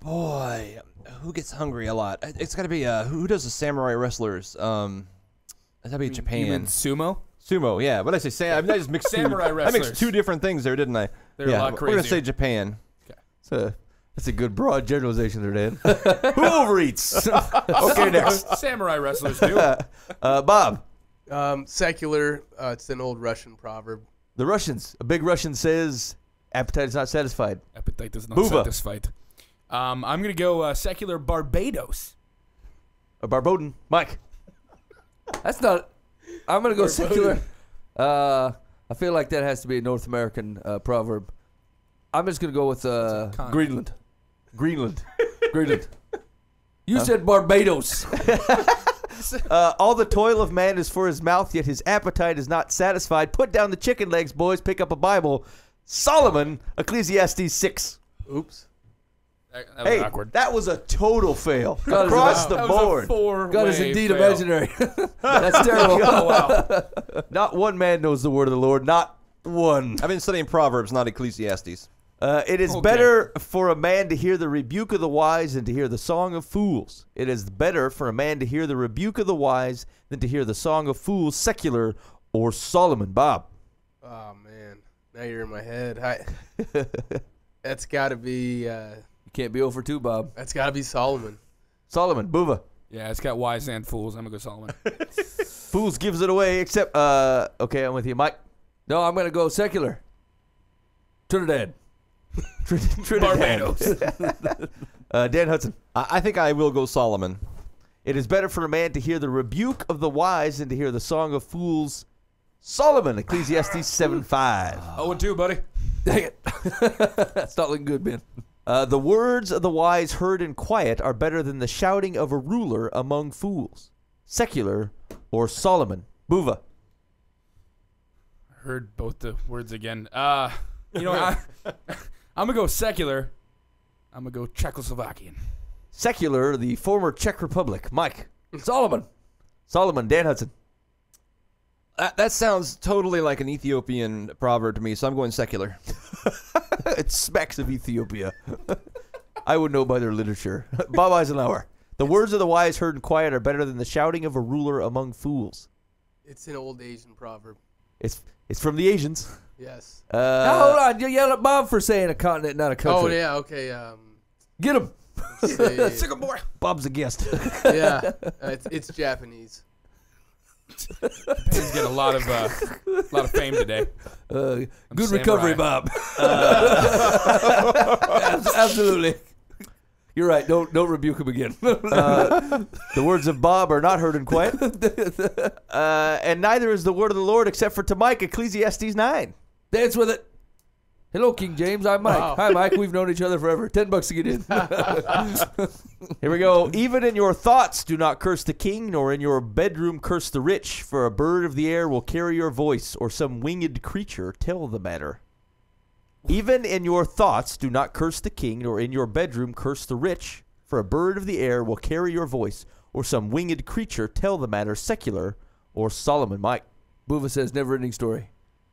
boy, who gets hungry a lot? It's got to be, who does the samurai wrestlers? It's got to be Japan. You mean sumo? Sumo, yeah. What did I say? I mean, I just mixed Samurai I mixed wrestlers. two different things there, didn't I? They're a yeah, lot we're going to crazier. say Japan. That's a good broad generalization there, Dan. Who overeats? Okay, next. Samurai wrestlers do. Bob. Secular. It's an old Russian proverb. The Russians. A big Russian says, appetite is not satisfied. Appetite does not Buva. satisfy. I'm gonna go secular Barbados. A Barboden. Mike. That's not. I'm gonna go secular. I feel like that has to be a North American proverb. I'm just gonna go with Greenland. Greenland. Greenland. You said Barbados. All the toil of man is for his mouth, yet his appetite is not satisfied. Put down the chicken legs, boys. Pick up a Bible. Solomon, Ecclesiastes 6. Oops. That was Hey, awkward. that was a total fail. God is Across a- the That was a board. four-way God is indeed fail. imaginary. That's terrible. Oh wow. Not one man knows the word of the Lord. Not one. I've been studying Proverbs, not Ecclesiastes. It is Okay. better for a man to hear the rebuke of the wise than to hear the song of fools. It is better for a man to hear the rebuke of the wise than to hear the song of fools. Secular or Solomon? Bob. Oh man, now you're in my head. That's got to be. You can't be over 2, Bob. That's got to be Solomon. Solomon. Boova. Yeah, it's got wise and fools. I'm gonna go Solomon. Fools gives it away, except, okay, I'm with you. Mike. No, I'm going to go secular. Trinidad. Barbados. Dan Hudson. I think I will go Solomon. It is better for a man to hear the rebuke of the wise than to hear the song of fools. Solomon, Ecclesiastes 7:5. 0-2, buddy. Dang it. That's not looking good, man. The words of the wise heard in quiet are better than the shouting of a ruler among fools. Secular or Solomon? Boova. Heard both the words again. I'm gonna go secular. I'm gonna go Czechoslovakian. Secular, the former Czech Republic. Mike. Solomon. Solomon. Dan Hudson. That sounds totally like an Ethiopian proverb to me, so I'm going secular. It smacks of Ethiopia. I would know by their literature. Bob Eisenlauer. The words of the wise heard in quiet are better than the shouting of a ruler among fools. It's an old Asian proverb. It's from the Asians. Yes. Now, hold on. You yell at Bob for saying a continent, not a country. Oh yeah. Okay. Get him. let's see. boy. Bob's a guest. Yeah. It's Japanese. He's getting a lot of fame today. Good samurai. recovery, Bob. Absolutely. You're right. Don't rebuke him again. The words of Bob are not heard in quiet. And neither is the word of the Lord except for to Mike, Ecclesiastes 9. Dance with it. Hello, King James. I'm Mike. Wow. Hi, Mike. We've known each other forever. $10 to get in. Here we go. Even in your thoughts do not curse the king, nor in your bedroom curse the rich, for a bird of the air will carry your voice, or some winged creature tell the matter. Even in your thoughts do not curse the king, nor in your bedroom curse the rich, for a bird of the air will carry your voice, or some winged creature tell the matter. Secular or Solomon? Mike. Boova says never-ending story.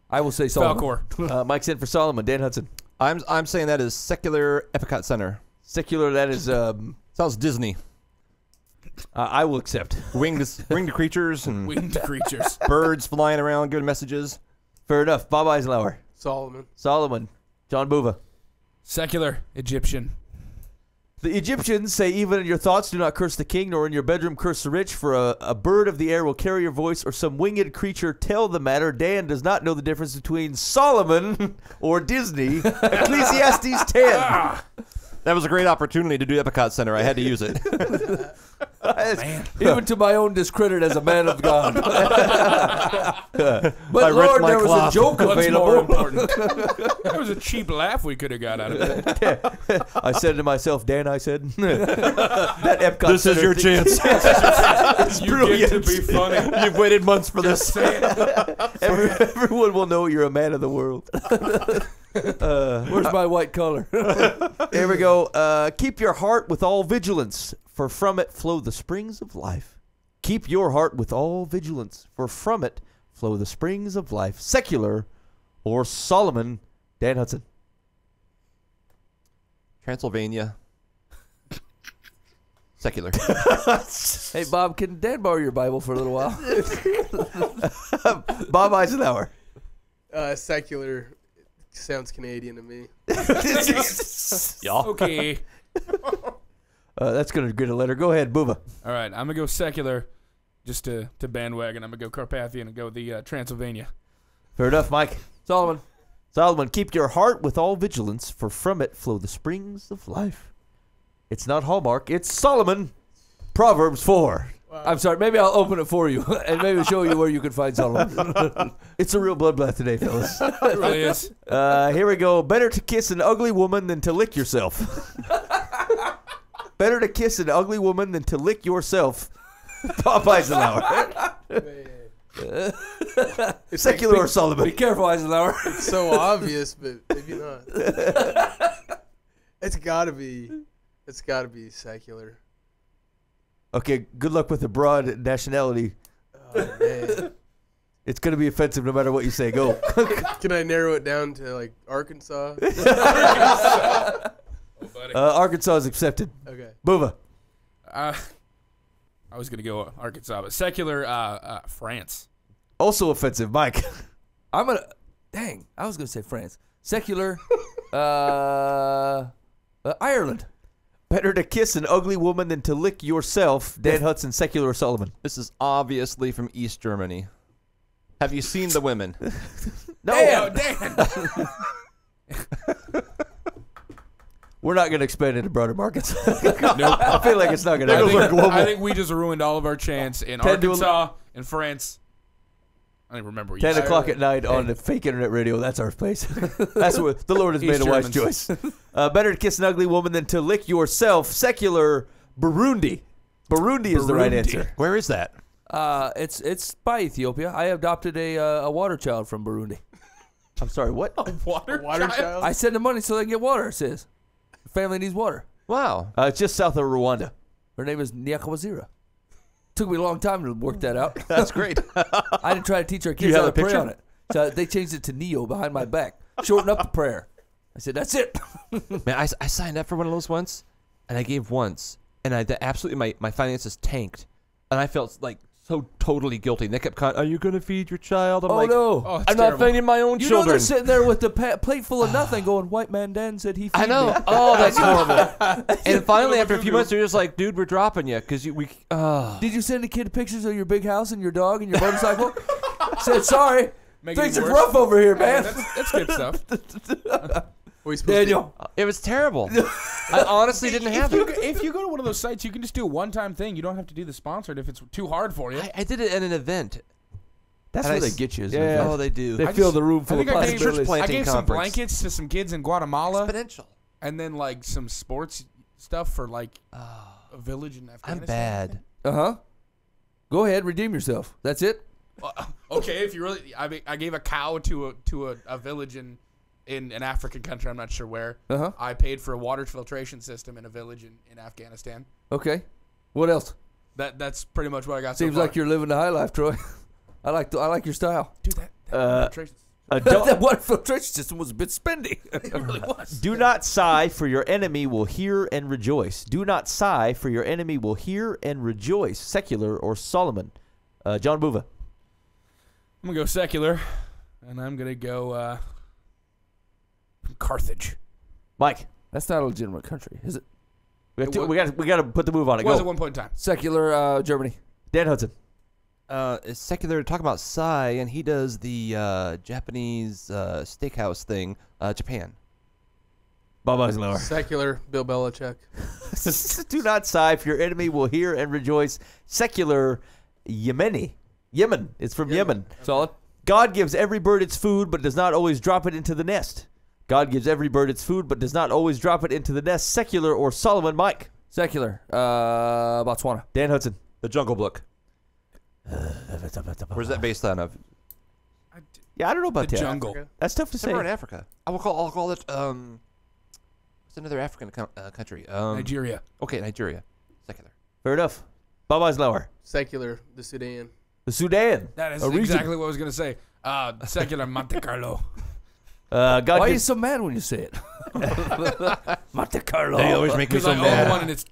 I will say Solomon. Falcor. Mike's in for Solomon. Dan Hudson. I'm saying that is secular Epcot Center. Secular, that is, Sounds Disney. I will accept. Winged creatures and Winged creatures. birds flying around, good messages. Fair enough. Bob Eisenlauer. Solomon. Solomon. John Boova. Secular Egyptian. The Egyptians say, even in your thoughts do not curse the king, nor in your bedroom curse the rich, for a bird of the air will carry your voice, or some winged creature tell the matter. Dan does not know the difference between Solomon or Disney. Ecclesiastes 10. That was a great opportunity to do Epcot Center. I had to use it. Even to my own discredit as a man of God. But I ripped Lord, my there was cloth. a joke What's more available. important? There was a cheap laugh we could have got out of it. I said to myself, Dan, I said, that Epcot This is Center your thing- chance. It's You brilliant. get to be funny. You've waited months for this. Everyone will know you're a man of the world. Where's my white collar? Here we go. Keep your heart with all vigilance, for from it flow the springs of life. Keep your heart with all vigilance, for from it flow the springs of life. Secular or Solomon? Dan Hudson. Transylvania. Secular. Hey, Bob, can Dan borrow your Bible for a little while? Bob Eisenhower. Secular. Sounds Canadian to me. Okay. That's going to get a letter. Go ahead, Booba. All right, I'm going to go secular just to bandwagon. I'm going to go Carpathian and go the Transylvania. Fair enough, Mike. Solomon. Solomon, keep your heart with all vigilance, for from it flow the springs of life. It's not Hallmark, it's Solomon. Proverbs 4. I'm sorry. Maybe I'll open it for you and maybe show you where you can find Solomon. It's a real bloodbath today, fellas. It really is. Here we go. Better to kiss an ugly woman than to lick yourself. Better to kiss an ugly woman than to lick yourself. Bob Eisenhower. Secular or Solomon? Be careful, Eisenlauer. It's so obvious, but maybe not. It's gotta be secular. Okay, good luck with the broad nationality. Oh, man. It's going to be offensive no matter what you say. Go. Can I narrow it down to like Arkansas? Oh, buddy. Arkansas is accepted. Okay. Booba. I was going to go Arkansas, but secular France. Also offensive, Mike. I'm gonna. Dang, I was gonna say France. Secular. Ireland. Better to kiss an ugly woman than to lick yourself. Dan Hudson, secular or Sullivan? This is obviously from East Germany. Have you seen the women? No. Dan. We're not going to expand into broader markets. Nope. I feel like it's not going to happen. I think we just ruined all of our chance in 10 to Arkansas and France. I don't even remember what you 10 said. o'clock at night on the fake internet radio. That's our place. That's what the Lord has made East a wise Germans. choice. Better to kiss an ugly woman than to lick yourself. Secular Burundi. Burundi is the right answer. Where is that? It's by Ethiopia. I adopted a water child from Burundi. I'm sorry, what? Water child? child. I send them money so they can get water. It says, the family needs water. Wow. It's just south of Rwanda. Her name is Nyakawazira. Took me a long time to work that out. That's great. I didn't try to teach our you kids have how a to pray picture? on it. So they changed it to Neo behind my back. Shorten up the prayer. I said, that's it. Man, I signed up for one of those once, and I gave once, and absolutely my finances tanked, and I felt like so totally guilty. And they kept calling, "Are you going to feed your child?" I'm like, no. Oh, it's I'm terrible. not feeding my own You know children. they're sitting there with the plate full of nothing going, white man Dan said he feed I know. me. Oh, that's horrible. And finally, after a few months, they're just like, "Dude, we're dropping you because we." Did you send the kid pictures of your big house and your dog and your motorcycle? Said, sorry. Making Things it are worse. rough over here, Yeah, man. that's good stuff. We supposed Daniel. It was terrible. I honestly didn't have it. If you go to one of those sites, you can just do a one-time thing. You don't have to do the sponsored if it's too hard for you. I did it at an event. That's And where I they s- get you. Yeah. Oh, they do. They I fill just- the room I full of think I gave, possibilities. Church I gave some conference. blankets to some kids in Guatemala, Exponential. and then like some sports stuff for like a village in I'm Afghanistan. bad. Uh-huh. Go ahead, redeem yourself. That's it? Okay, if you really, I gave a cow to a village in an African country. I'm not sure where. Uh-huh. I paid for a water filtration system in a village in Afghanistan. Okay. What else? That's pretty much what I got. Seems so far. like you're living the high life, Troy. I like your style. Dude, that filtration That water filtration system was a bit spendy. it really was. Do not sigh, for your enemy will hear and rejoice. Do not sigh, for your enemy will hear and rejoice. Secular or Solomon? John Buva. I'm gonna go secular, and I'm gonna go Carthage. Mike. That's not a legitimate country, is it? We got to put the move on it. It was Go. at one point in time. Secular Germany. Dan Hudson. It's secular to talk about Sai, and he does the Japanese steakhouse thing. Japan. Bob Eisenlauer. secular Bill Belichick. Do not sigh, for your enemy will hear and rejoice. Secular Yemeni. Yemen. It's from Yemen. Solid. God gives every bird its food, but does not always drop it into the nest. God gives every bird its food, but does not always drop it into the nest. Secular or Solomon? Mike. Secular. Botswana. Dan Hudson. The Jungle Book. Where's that based on of? Yeah, I don't know about The that. jungle. Africa. That's tough to say. Somewhere in Africa. I'll call it. What's another African country? Nigeria. Okay, Nigeria. Secular. Fair enough. Bob Eisenlauer. Secular, the Sudan. The Sudan. That is A region. exactly what I was gonna say. Secular Monte Carlo. God Why are you gives, so mad when you say it? Monte Carlo. They always make me Because so I own mad. one and it's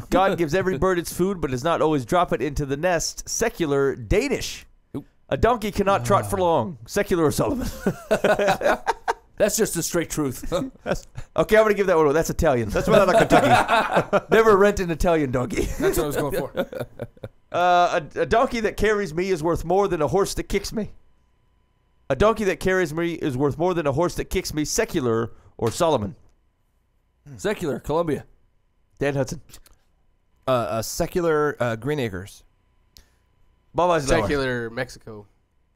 God gives every bird its food, but does not always drop it into the nest. Secular Danish. A donkey cannot trot for long. Secular or Solomon? That's just the straight truth. Okay, I'm going to give that one away. That's Italian. That's why I like Kentucky. Never rent an Italian donkey. that's what I was going for. A donkey that carries me is worth more than a horse that kicks me. A donkey that carries me is worth more than a horse that kicks me. Secular or Solomon? Secular. Colombia. Dan Hudson. Secular Green Acres. Bob Eisenhower. Secular Mexico.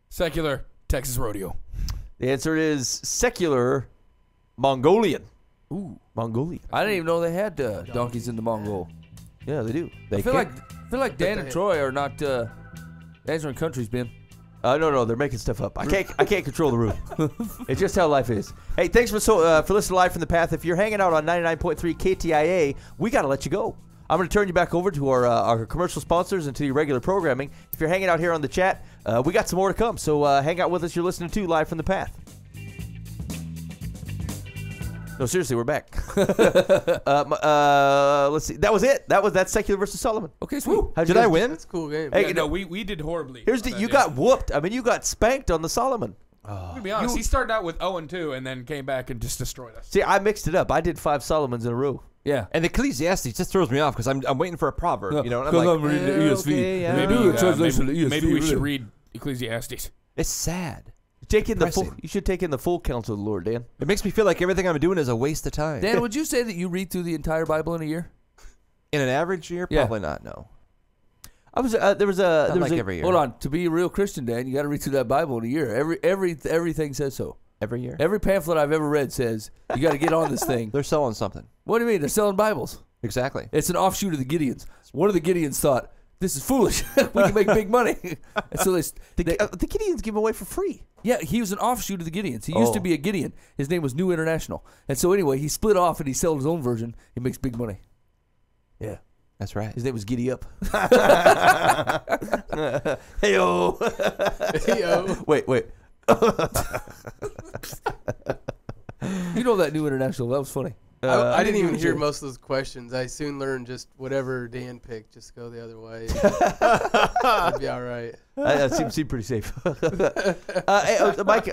Secular Texas Rodeo. The answer is secular Mongolian. Ooh, Mongolian. I didn't even know they had donkeys in the Mongol. Yeah, they do. They I feel can. like Dan and Troy are not answering countries, Ben. No, they're making stuff up. I can't control the room. It's just how life is. Hey, thanks for listening live from the path. If you're hanging out on 99.3 KTIA, we got to let you go. I'm going to turn you back over to our commercial sponsors and to your regular programming. If you're hanging out here on the chat, we got some more to come. So hang out with us. You're listening to Live from the Path. No, seriously, we're back. Let's see. That was it. That's Secular versus Solomon. Okay, sweet. Did I win? That's a cool game. Hey, Yeah, no, we did horribly. Here's the you got whooped. I mean, you got spanked on the Solomon. To be honest, he started out with 0-2 and then came back and just destroyed us. See, I mixed it up. I did 5 Solomons in a row. Yeah. And Ecclesiastes just throws me off because I'm waiting for a proverb, you know. And I'm Because like, I'm reading the ESV. okay, yeah. They do a translation of the ESV. Maybe we should really. read Ecclesiastes. It's sad. Take in the full. Depressing. You should take in the full counsel of the Lord, Dan. It makes me feel like everything I'm doing is a waste of time. Dan, would you say that you read through the entire Bible in a year? In an average year, Yeah. probably not. No. I was there was a Not like every year. Hold on. To be a real Christian, Dan, you got to read through that Bible in a year. Everything says so. Every year. Every pamphlet I've ever read says you got to get on this thing. They're selling something. What do you mean? They're selling Bibles. Exactly. It's an offshoot of the Gideons. One of the Gideons thought, this is foolish. We can make big money. And so the Gideons give away for free. yeah, he was an offshoot of the Gideons. He used to be a Gideon. His name was New International. And so anyway, he split off and he sold his own version. He makes big money. Yeah. That's right. His name was Giddy Up. Hey-o. Hey-o. Wait. You know that New International. That was funny. I didn't even hear most of those questions. I soon learned just whatever Dan picked, just go the other way. That'd be all right. That seemed pretty safe. Hey, Mike.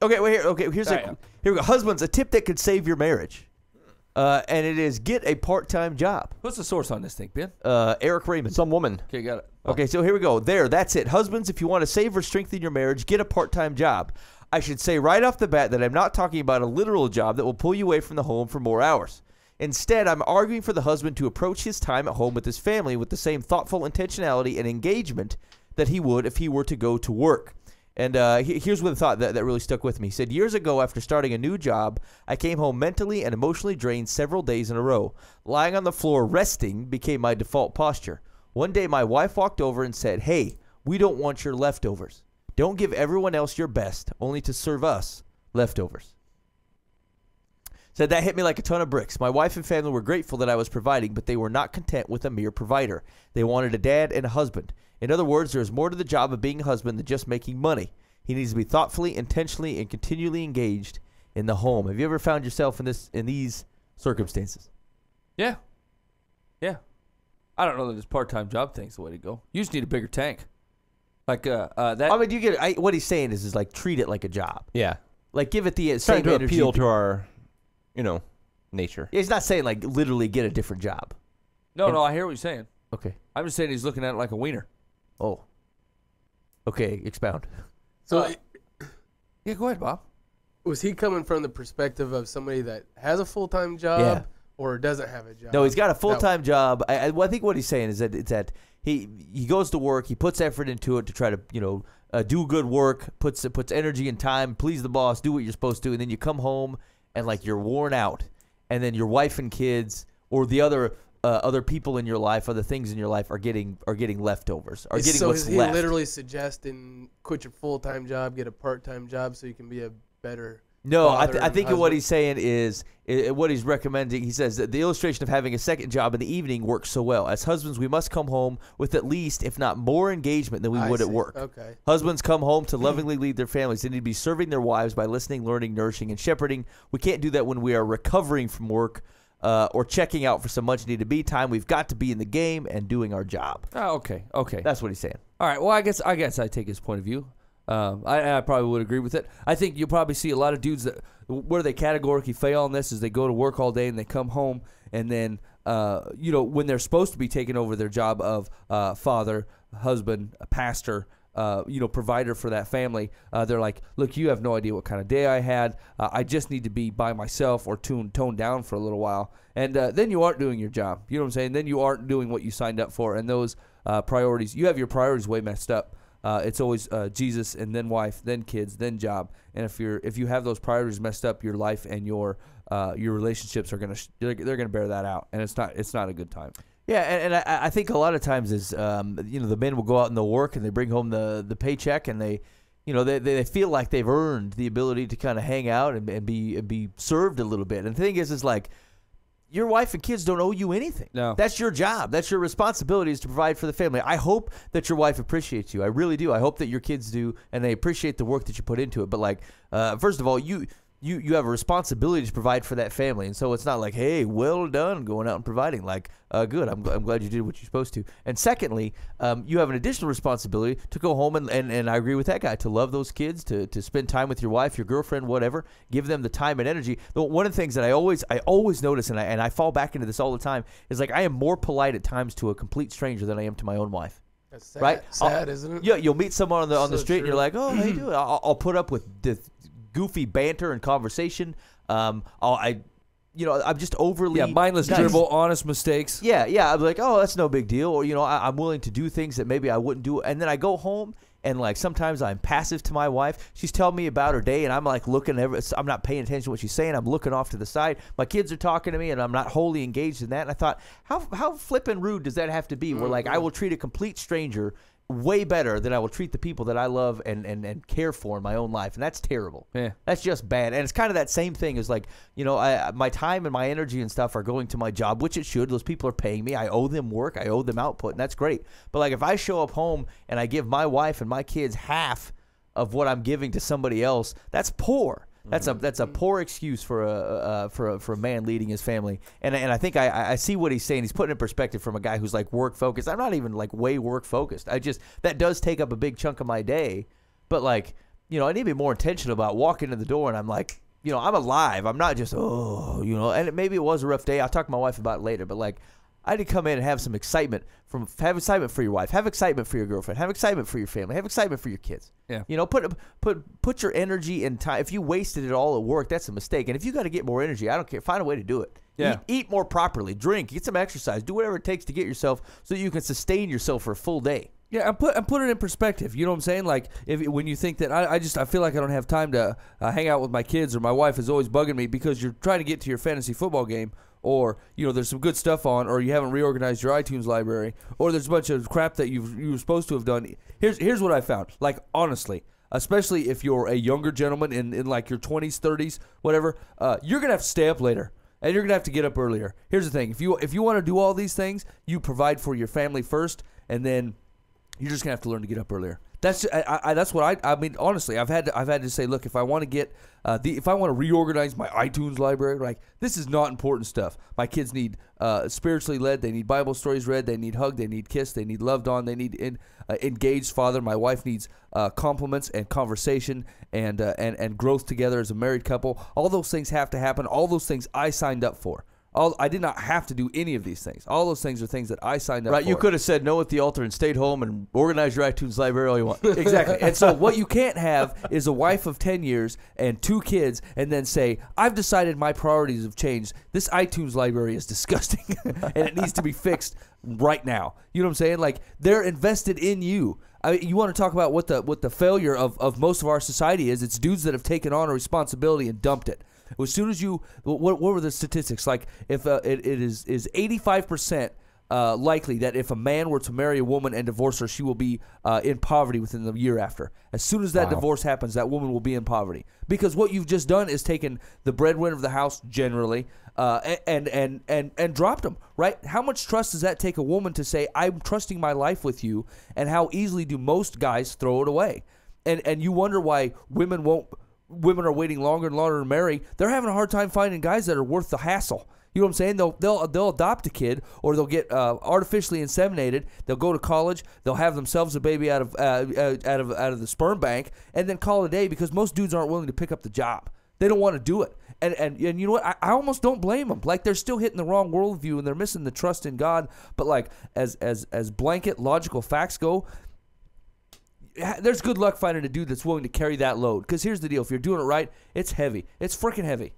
Okay, wait here. Okay, here we go. Husbands, a tip that could save your marriage, and it is get a part-time job. What's the source on this thing, Ben? Eric Raymond. Some woman. Okay, got it. Okay, so here we go. That's it. Husbands, if you want to save or strengthen your marriage, get a part-time job. I should say right off the bat that I'm not talking about a literal job that will pull you away from the home for more hours. Instead, I'm arguing for the husband to approach his time at home with his family with the same thoughtful intentionality and engagement that he would if he were to go to work. And here's what the thought that really stuck with me. He said, years ago, after starting a new job, I came home mentally and emotionally drained several days in a row. Lying on the floor resting became my default posture. One day, my wife walked over and said, hey, we don't want your leftovers. Don't give everyone else your best, only to serve us leftovers. Said that hit me like a ton of bricks. My wife and family were grateful that I was providing, but they were not content with a mere provider. They wanted a dad and a husband. In other words, there is more to the job of being a husband than just making money. He needs to be thoughtfully, intentionally, and continually engaged in the home. Have you ever found yourself in these circumstances? Yeah. Yeah. I don't know that this part-time job thing's the way to go. You just need a bigger tank. Like that. I mean, you get what he's saying is like treat it like a job. Yeah. Like give it the Trying same to energy. appeal to our, nature. He's not saying like literally get a different job. No, I hear what you're saying. Okay. I'm just saying he's looking at it like a wiener. Oh. Okay, expound. So Yeah, go ahead, Bob. was he coming from the perspective of somebody that has a full-time job Yeah. or doesn't have a job? No, he's got a full-time job. I think what he's saying is that it's that he goes to work, he puts effort into it to try to do good work, puts energy and time, please the boss, do what you're supposed to, and then you come home and like you're worn out, and then your wife and kids or the other people in your life, other things in your life are getting leftovers, are getting what's is he left. literally suggesting quit your full-time job, get a part-time job so you can be a better No, father I think and what husband? he's saying is what he's recommending. He says that the illustration of having a second job in the evening works so well. As husbands, we must come home with at least, if not more, engagement than we would at see. work. Okay. Husbands come home to lovingly lead their families. They need to be serving their wives by listening, learning, nourishing, and shepherding. We can't do that when we are recovering from work or checking out for some much-needed me time. We've got to be in the game and doing our job. Oh, okay. That's what he's saying. All right. Well, I guess I take his point of view. I probably would agree with it. I think you'll probably see a lot of dudes that where they categorically fail on this is they go to work all day and they come home and then when they're supposed to be taking over their job of father, husband, pastor, provider for that family, they're like, look, you have no idea what kind of day I had. I just need to be by myself or toned down for a little while. And then you aren't doing your job. You know what I'm saying? Then you aren't doing what you signed up for. And those priorities, you have your priorities way messed up. It's always Jesus and then wife, then kids, then job. And if you have those priorities messed up, your life and your relationships are they're gonna bear that out, and it's not a good time. Yeah, and I think a lot of times is the men will go out and they'll work and they bring home the paycheck and they feel like they've earned the ability to kind of hang out and be served a little bit. And the thing is like, your wife and kids don't owe you anything. No. That's your job. That's your responsibility is to provide for the family. I hope that your wife appreciates you. I really do. I hope that your kids do, and they appreciate the work that you put into it. But, first of all, you you have a responsibility to provide for that family, and so it's not like, hey, well done going out and providing. Like, good, I'm glad you did what you're supposed to. And secondly, you have an additional responsibility to go home and I agree with that guy, to love those kids, to spend time with your wife, your girlfriend, whatever, give them the time and energy. One of the things that I always notice, and I fall back into this all the time, is like I am more polite at times to a complete stranger than I am to my own wife. That's sad, right? sad, isn't it? Yeah, you'll meet someone on the So street, and you're true. like, oh, how you doing? I'll put up with the goofy banter and conversation. I'm just overly mindless nice. dribble, honest mistakes. Yeah, I'm like, oh, that's no big deal. Or, I'm willing to do things that maybe I wouldn't do. And then I go home, and like sometimes I'm passive to my wife. She's telling me about her day, and I'm like I'm not paying attention to what she's saying. I'm looking off to the side. My kids are talking to me, and I'm not wholly engaged in that. And I thought, how flippin' rude does that have to be? Where like I will treat a complete stranger way better than I will treat the people that I love and care for in my own life, and that's terrible. Yeah, that's just bad. And it's kind of that same thing as like, my time and my energy and stuff are going to my job, which it should. Those people are paying me. I owe them work. I owe them output, and that's great. But like if I show up home and I give my wife and my kids half of what I'm giving to somebody else, that's poor. That's a poor excuse for a man leading his family, and I think I see what he's saying. He's putting it in perspective from a guy who's like work focused. I'm not even like way work focused. That does take up a big chunk of my day, but like I need to be more intentional about walking in the door, and I'm like I'm alive. I'm not just and maybe it was a rough day. I'll talk to my wife about it later, but like I need to come in and have some excitement have excitement for your wife, have excitement for your girlfriend, have excitement for your family, have excitement for your kids. Yeah. Put your energy and time. If you wasted it all at work, that's a mistake. And if you got to get more energy, I don't care. Find a way to do it. Yeah. Eat more properly, drink, get some exercise, do whatever it takes to get yourself so that you can sustain yourself for a full day. Yeah, and put it in perspective. You know what I'm saying? Like when you think that I feel like I don't have time to hang out with my kids, or my wife is always bugging me because you're trying to get to your fantasy football game, or there's some good stuff on, or you haven't reorganized your iTunes library, or there's a bunch of crap that you were supposed to have done. Here's what I found. Like honestly, especially if you're a younger gentleman in like your 20s, 30s, whatever, you're gonna have to stay up later. And you're gonna have to get up earlier. Here's the thing: if you want to do all these things, you provide for your family first, and then you're just gonna have to learn to get up earlier. That's what I mean. Honestly, I've had to say, look, if I want to get if I want to reorganize my iTunes library, like this is not important stuff. My kids need spiritually led. They need Bible stories read. They need hugged. They need kissed. They need loved on. They need engaged father. My wife needs compliments and conversation and growth together as a married couple. All those things have to happen. All those things I signed up for. I did not have to do any of these things. All those things are things that I signed up for. Right, you could have said no at the altar and stayed home and organized your iTunes library all you want. Exactly. And so what you can't have is a wife of 10 years and 2 kids and then say, I've decided my priorities have changed. This iTunes library is disgusting and it needs to be fixed right now. You know what I'm saying? Like, they're invested in you. I mean, you want to talk about what the failure of most of our society is. It's dudes that have taken on a responsibility and dumped it. As soon as what were the statistics? Like, if it is 85% likely that if a man were to marry a woman and divorce her, she will be in poverty within the year after. As soon as that divorce happens, that woman will be in poverty. Because what you've just done is taken the breadwinner of the house generally and dropped them, right? How much trust does that take a woman to say, I'm trusting my life with you, and how easily do most guys throw it away? And you wonder why women are waiting longer and longer to marry. They're having a hard time finding guys that are worth the hassle. You know what I'm saying? They'll adopt a kid, or they'll get artificially inseminated. They'll go to college. They'll have themselves a baby out of the sperm bank, and then call it a day, because most dudes aren't willing to pick up the job. They don't want to do it. And you know what? I almost don't blame them. Like, they're still hitting the wrong worldview, and they're missing the trust in God. But like, as blanket logical facts go, there's good luck finding a dude that's willing to carry that load. Because here's the deal: if you're doing it right, it's heavy. It's freaking heavy.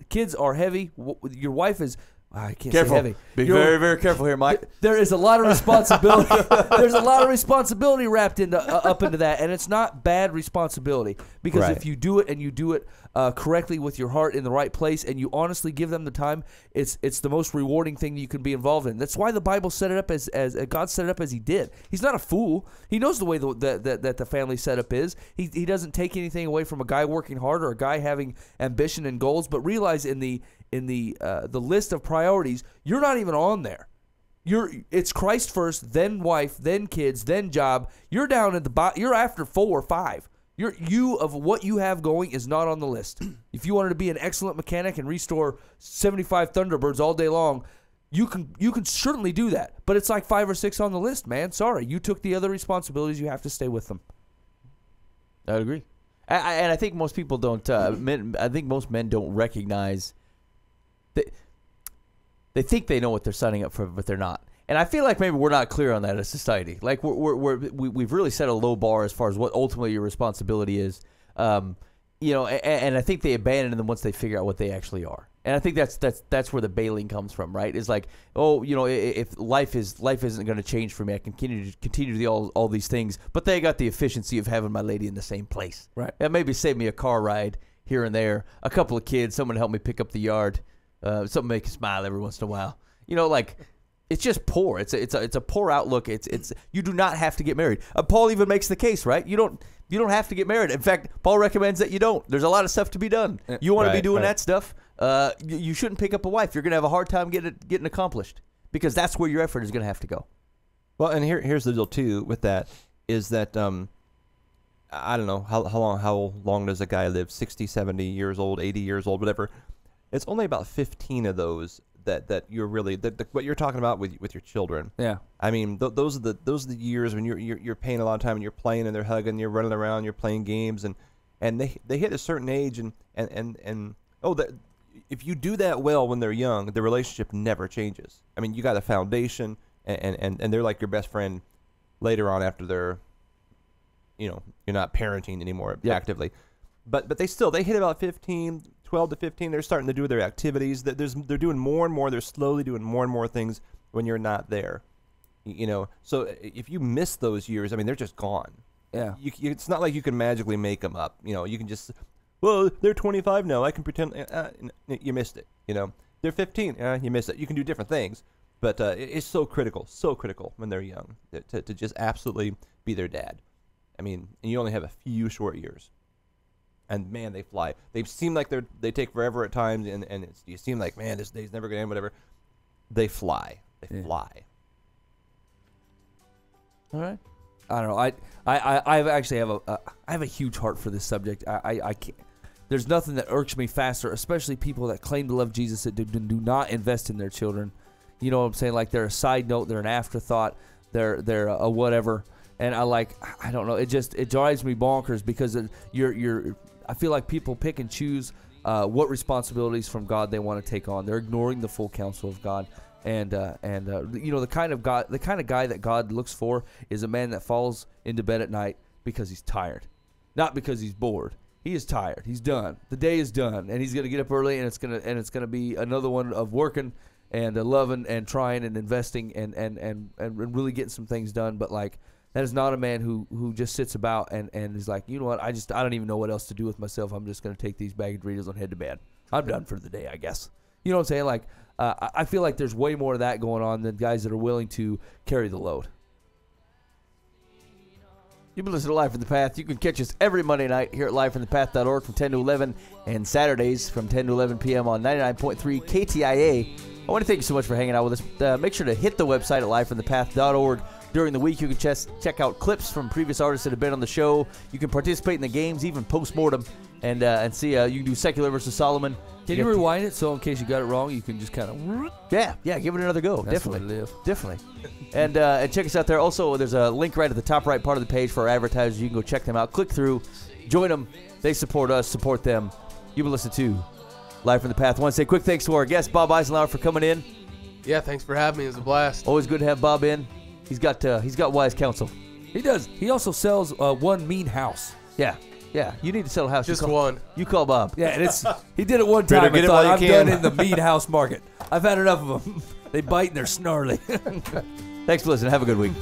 Kids are heavy. Your wife is. I can't say heavy. Be very, very careful here, Mike. There is a lot of responsibility. There's a lot of responsibility wrapped up into that, and it's not bad responsibility, because if you do it and you do it correctly with your heart in the right place, and you honestly give them the time, it's the most rewarding thing you can be involved in. That's why the Bible set it up as God set it up as He did. He's not a fool. He knows the way that the family setup is. He doesn't take anything away from a guy working hard or a guy having ambition and goals, but realize in the list of priorities, you're not even on there. It's Christ first, then wife, then kids, then job. You're down at the bottom. You're after 4 or 5. You of what you have going is not on the list. If you wanted to be an excellent mechanic and restore 75 Thunderbirds all day long, you can certainly do that. But it's like 5 or 6 on the list, man. Sorry, you took the other responsibilities. You have to stay with them. I would agree. And I think most people don't. I think most men don't recognize. They think they know what they're signing up for, but they're not. And I feel like maybe we're not clear on that as society. Like we've really set a low bar as far as what ultimately your responsibility is. You know, and I think they abandon them once they figure out what they actually are. And I think that's where the bailing comes from, right? It's like, oh, you know, if life isn't going to change for me, I can continue to do all these things. But they got the efficiency of having my lady in the same place, right? And maybe save me a car ride here and there, a couple of kids, someone to help me pick up the yard, something to make you smile every once in a while. You know, like. It's just poor. It's a poor outlook. It's you do not have to get married. Paul even makes the case, right? You don't have to get married. In fact, Paul recommends that you don't. There's a lot of stuff to be done. You want to be doing that stuff. You shouldn't pick up a wife. You're gonna have a hard time getting accomplished because that's where your effort is gonna have to go. Well, and here's the deal too with that is that I don't know how long does a guy live? 60, 70 years old, 80 years old, whatever. It's only about 15 of those that you're really what you're talking about with your children. Yeah. I mean, those are the years when you're paying a lot of time and you're playing and they're hugging, you're running around, you're playing games and they hit a certain age and if you do that well when they're young, the relationship never changes. I mean, you got a foundation and they're like your best friend later on after they're, you know, you're not parenting anymore actively. But they hit about 15, 12 to 15. They're starting to do their activities. They're doing more and more. They're slowly doing more and more things when you're not there. You know, so if you miss those years, I mean, they're just gone. Yeah. It's not like you can magically make them up. You know, you can just, well, they're 25 now. I can pretend. You missed it. You know, they're 15. You missed it. You can do different things. But it's so critical when they're young to just absolutely be their dad. I mean, and you only have a few short years. And man, they fly. They seem like they take forever at times, and you seem like, man, this day's never gonna end. Whatever. They fly. They fly. All right. I don't know. I actually have a huge heart for this subject. I can't. There's nothing that irks me faster, especially people that claim to love Jesus that do not invest in their children. You know what I'm saying? Like they're a side note. They're an afterthought. They're a whatever. And I don't know. It drives me bonkers because I feel like people pick and choose what responsibilities from God they want to take on. They're ignoring the full counsel of God, and you know the kind of guy that God looks for is a man that falls into bed at night because he's tired, not because he's bored. He is tired. He's done. The day is done, and he's gonna get up early, and it's gonna be another one of working and loving and trying and investing and really getting some things done. But like. That is not a man who just sits about and is like, you know what, I don't even know what else to do with myself. I'm just going to take these bag of Doritos and head to bed. I'm done for the day, I guess. You know what I'm saying? Like, I feel like there's way more of that going on than guys that are willing to carry the load. You've been listening to Live from the Path. You can catch us every Monday night here at livefromthepath.org from 10 to 11 and Saturdays from 10 to 11 p.m. on 99.3 KTIA. I want to thank you so much for hanging out with us. Make sure to hit the website at livefromthepath.org. During the week, you can check out clips from previous artists that have been on the show. You can participate in the games, even post-mortem, and see. You can do Secular versus Solomon. Can you rewind it so in case you got it wrong, you can just kind of... Yeah, give it another go. That's Definitely. And check us out there. Also, there's a link right at the top right part of the page for our advertisers. You can go check them out. Click through. Join them. They support us. Support them. You've been listening to Live from the Path. I want to say quick thanks to our guest, Bob Eisenlauer, for coming in. Yeah, thanks for having me. It was a blast. Always good to have Bob in. He's got wise counsel. He does. He also sells one mean house. Yeah. You need to sell a house. Just one. You call Bob. Yeah, and he did it one time. I thought, I'm done in the mean house market. I've had enough of them. They bite and they're snarly. Thanks for listening. Have a good week.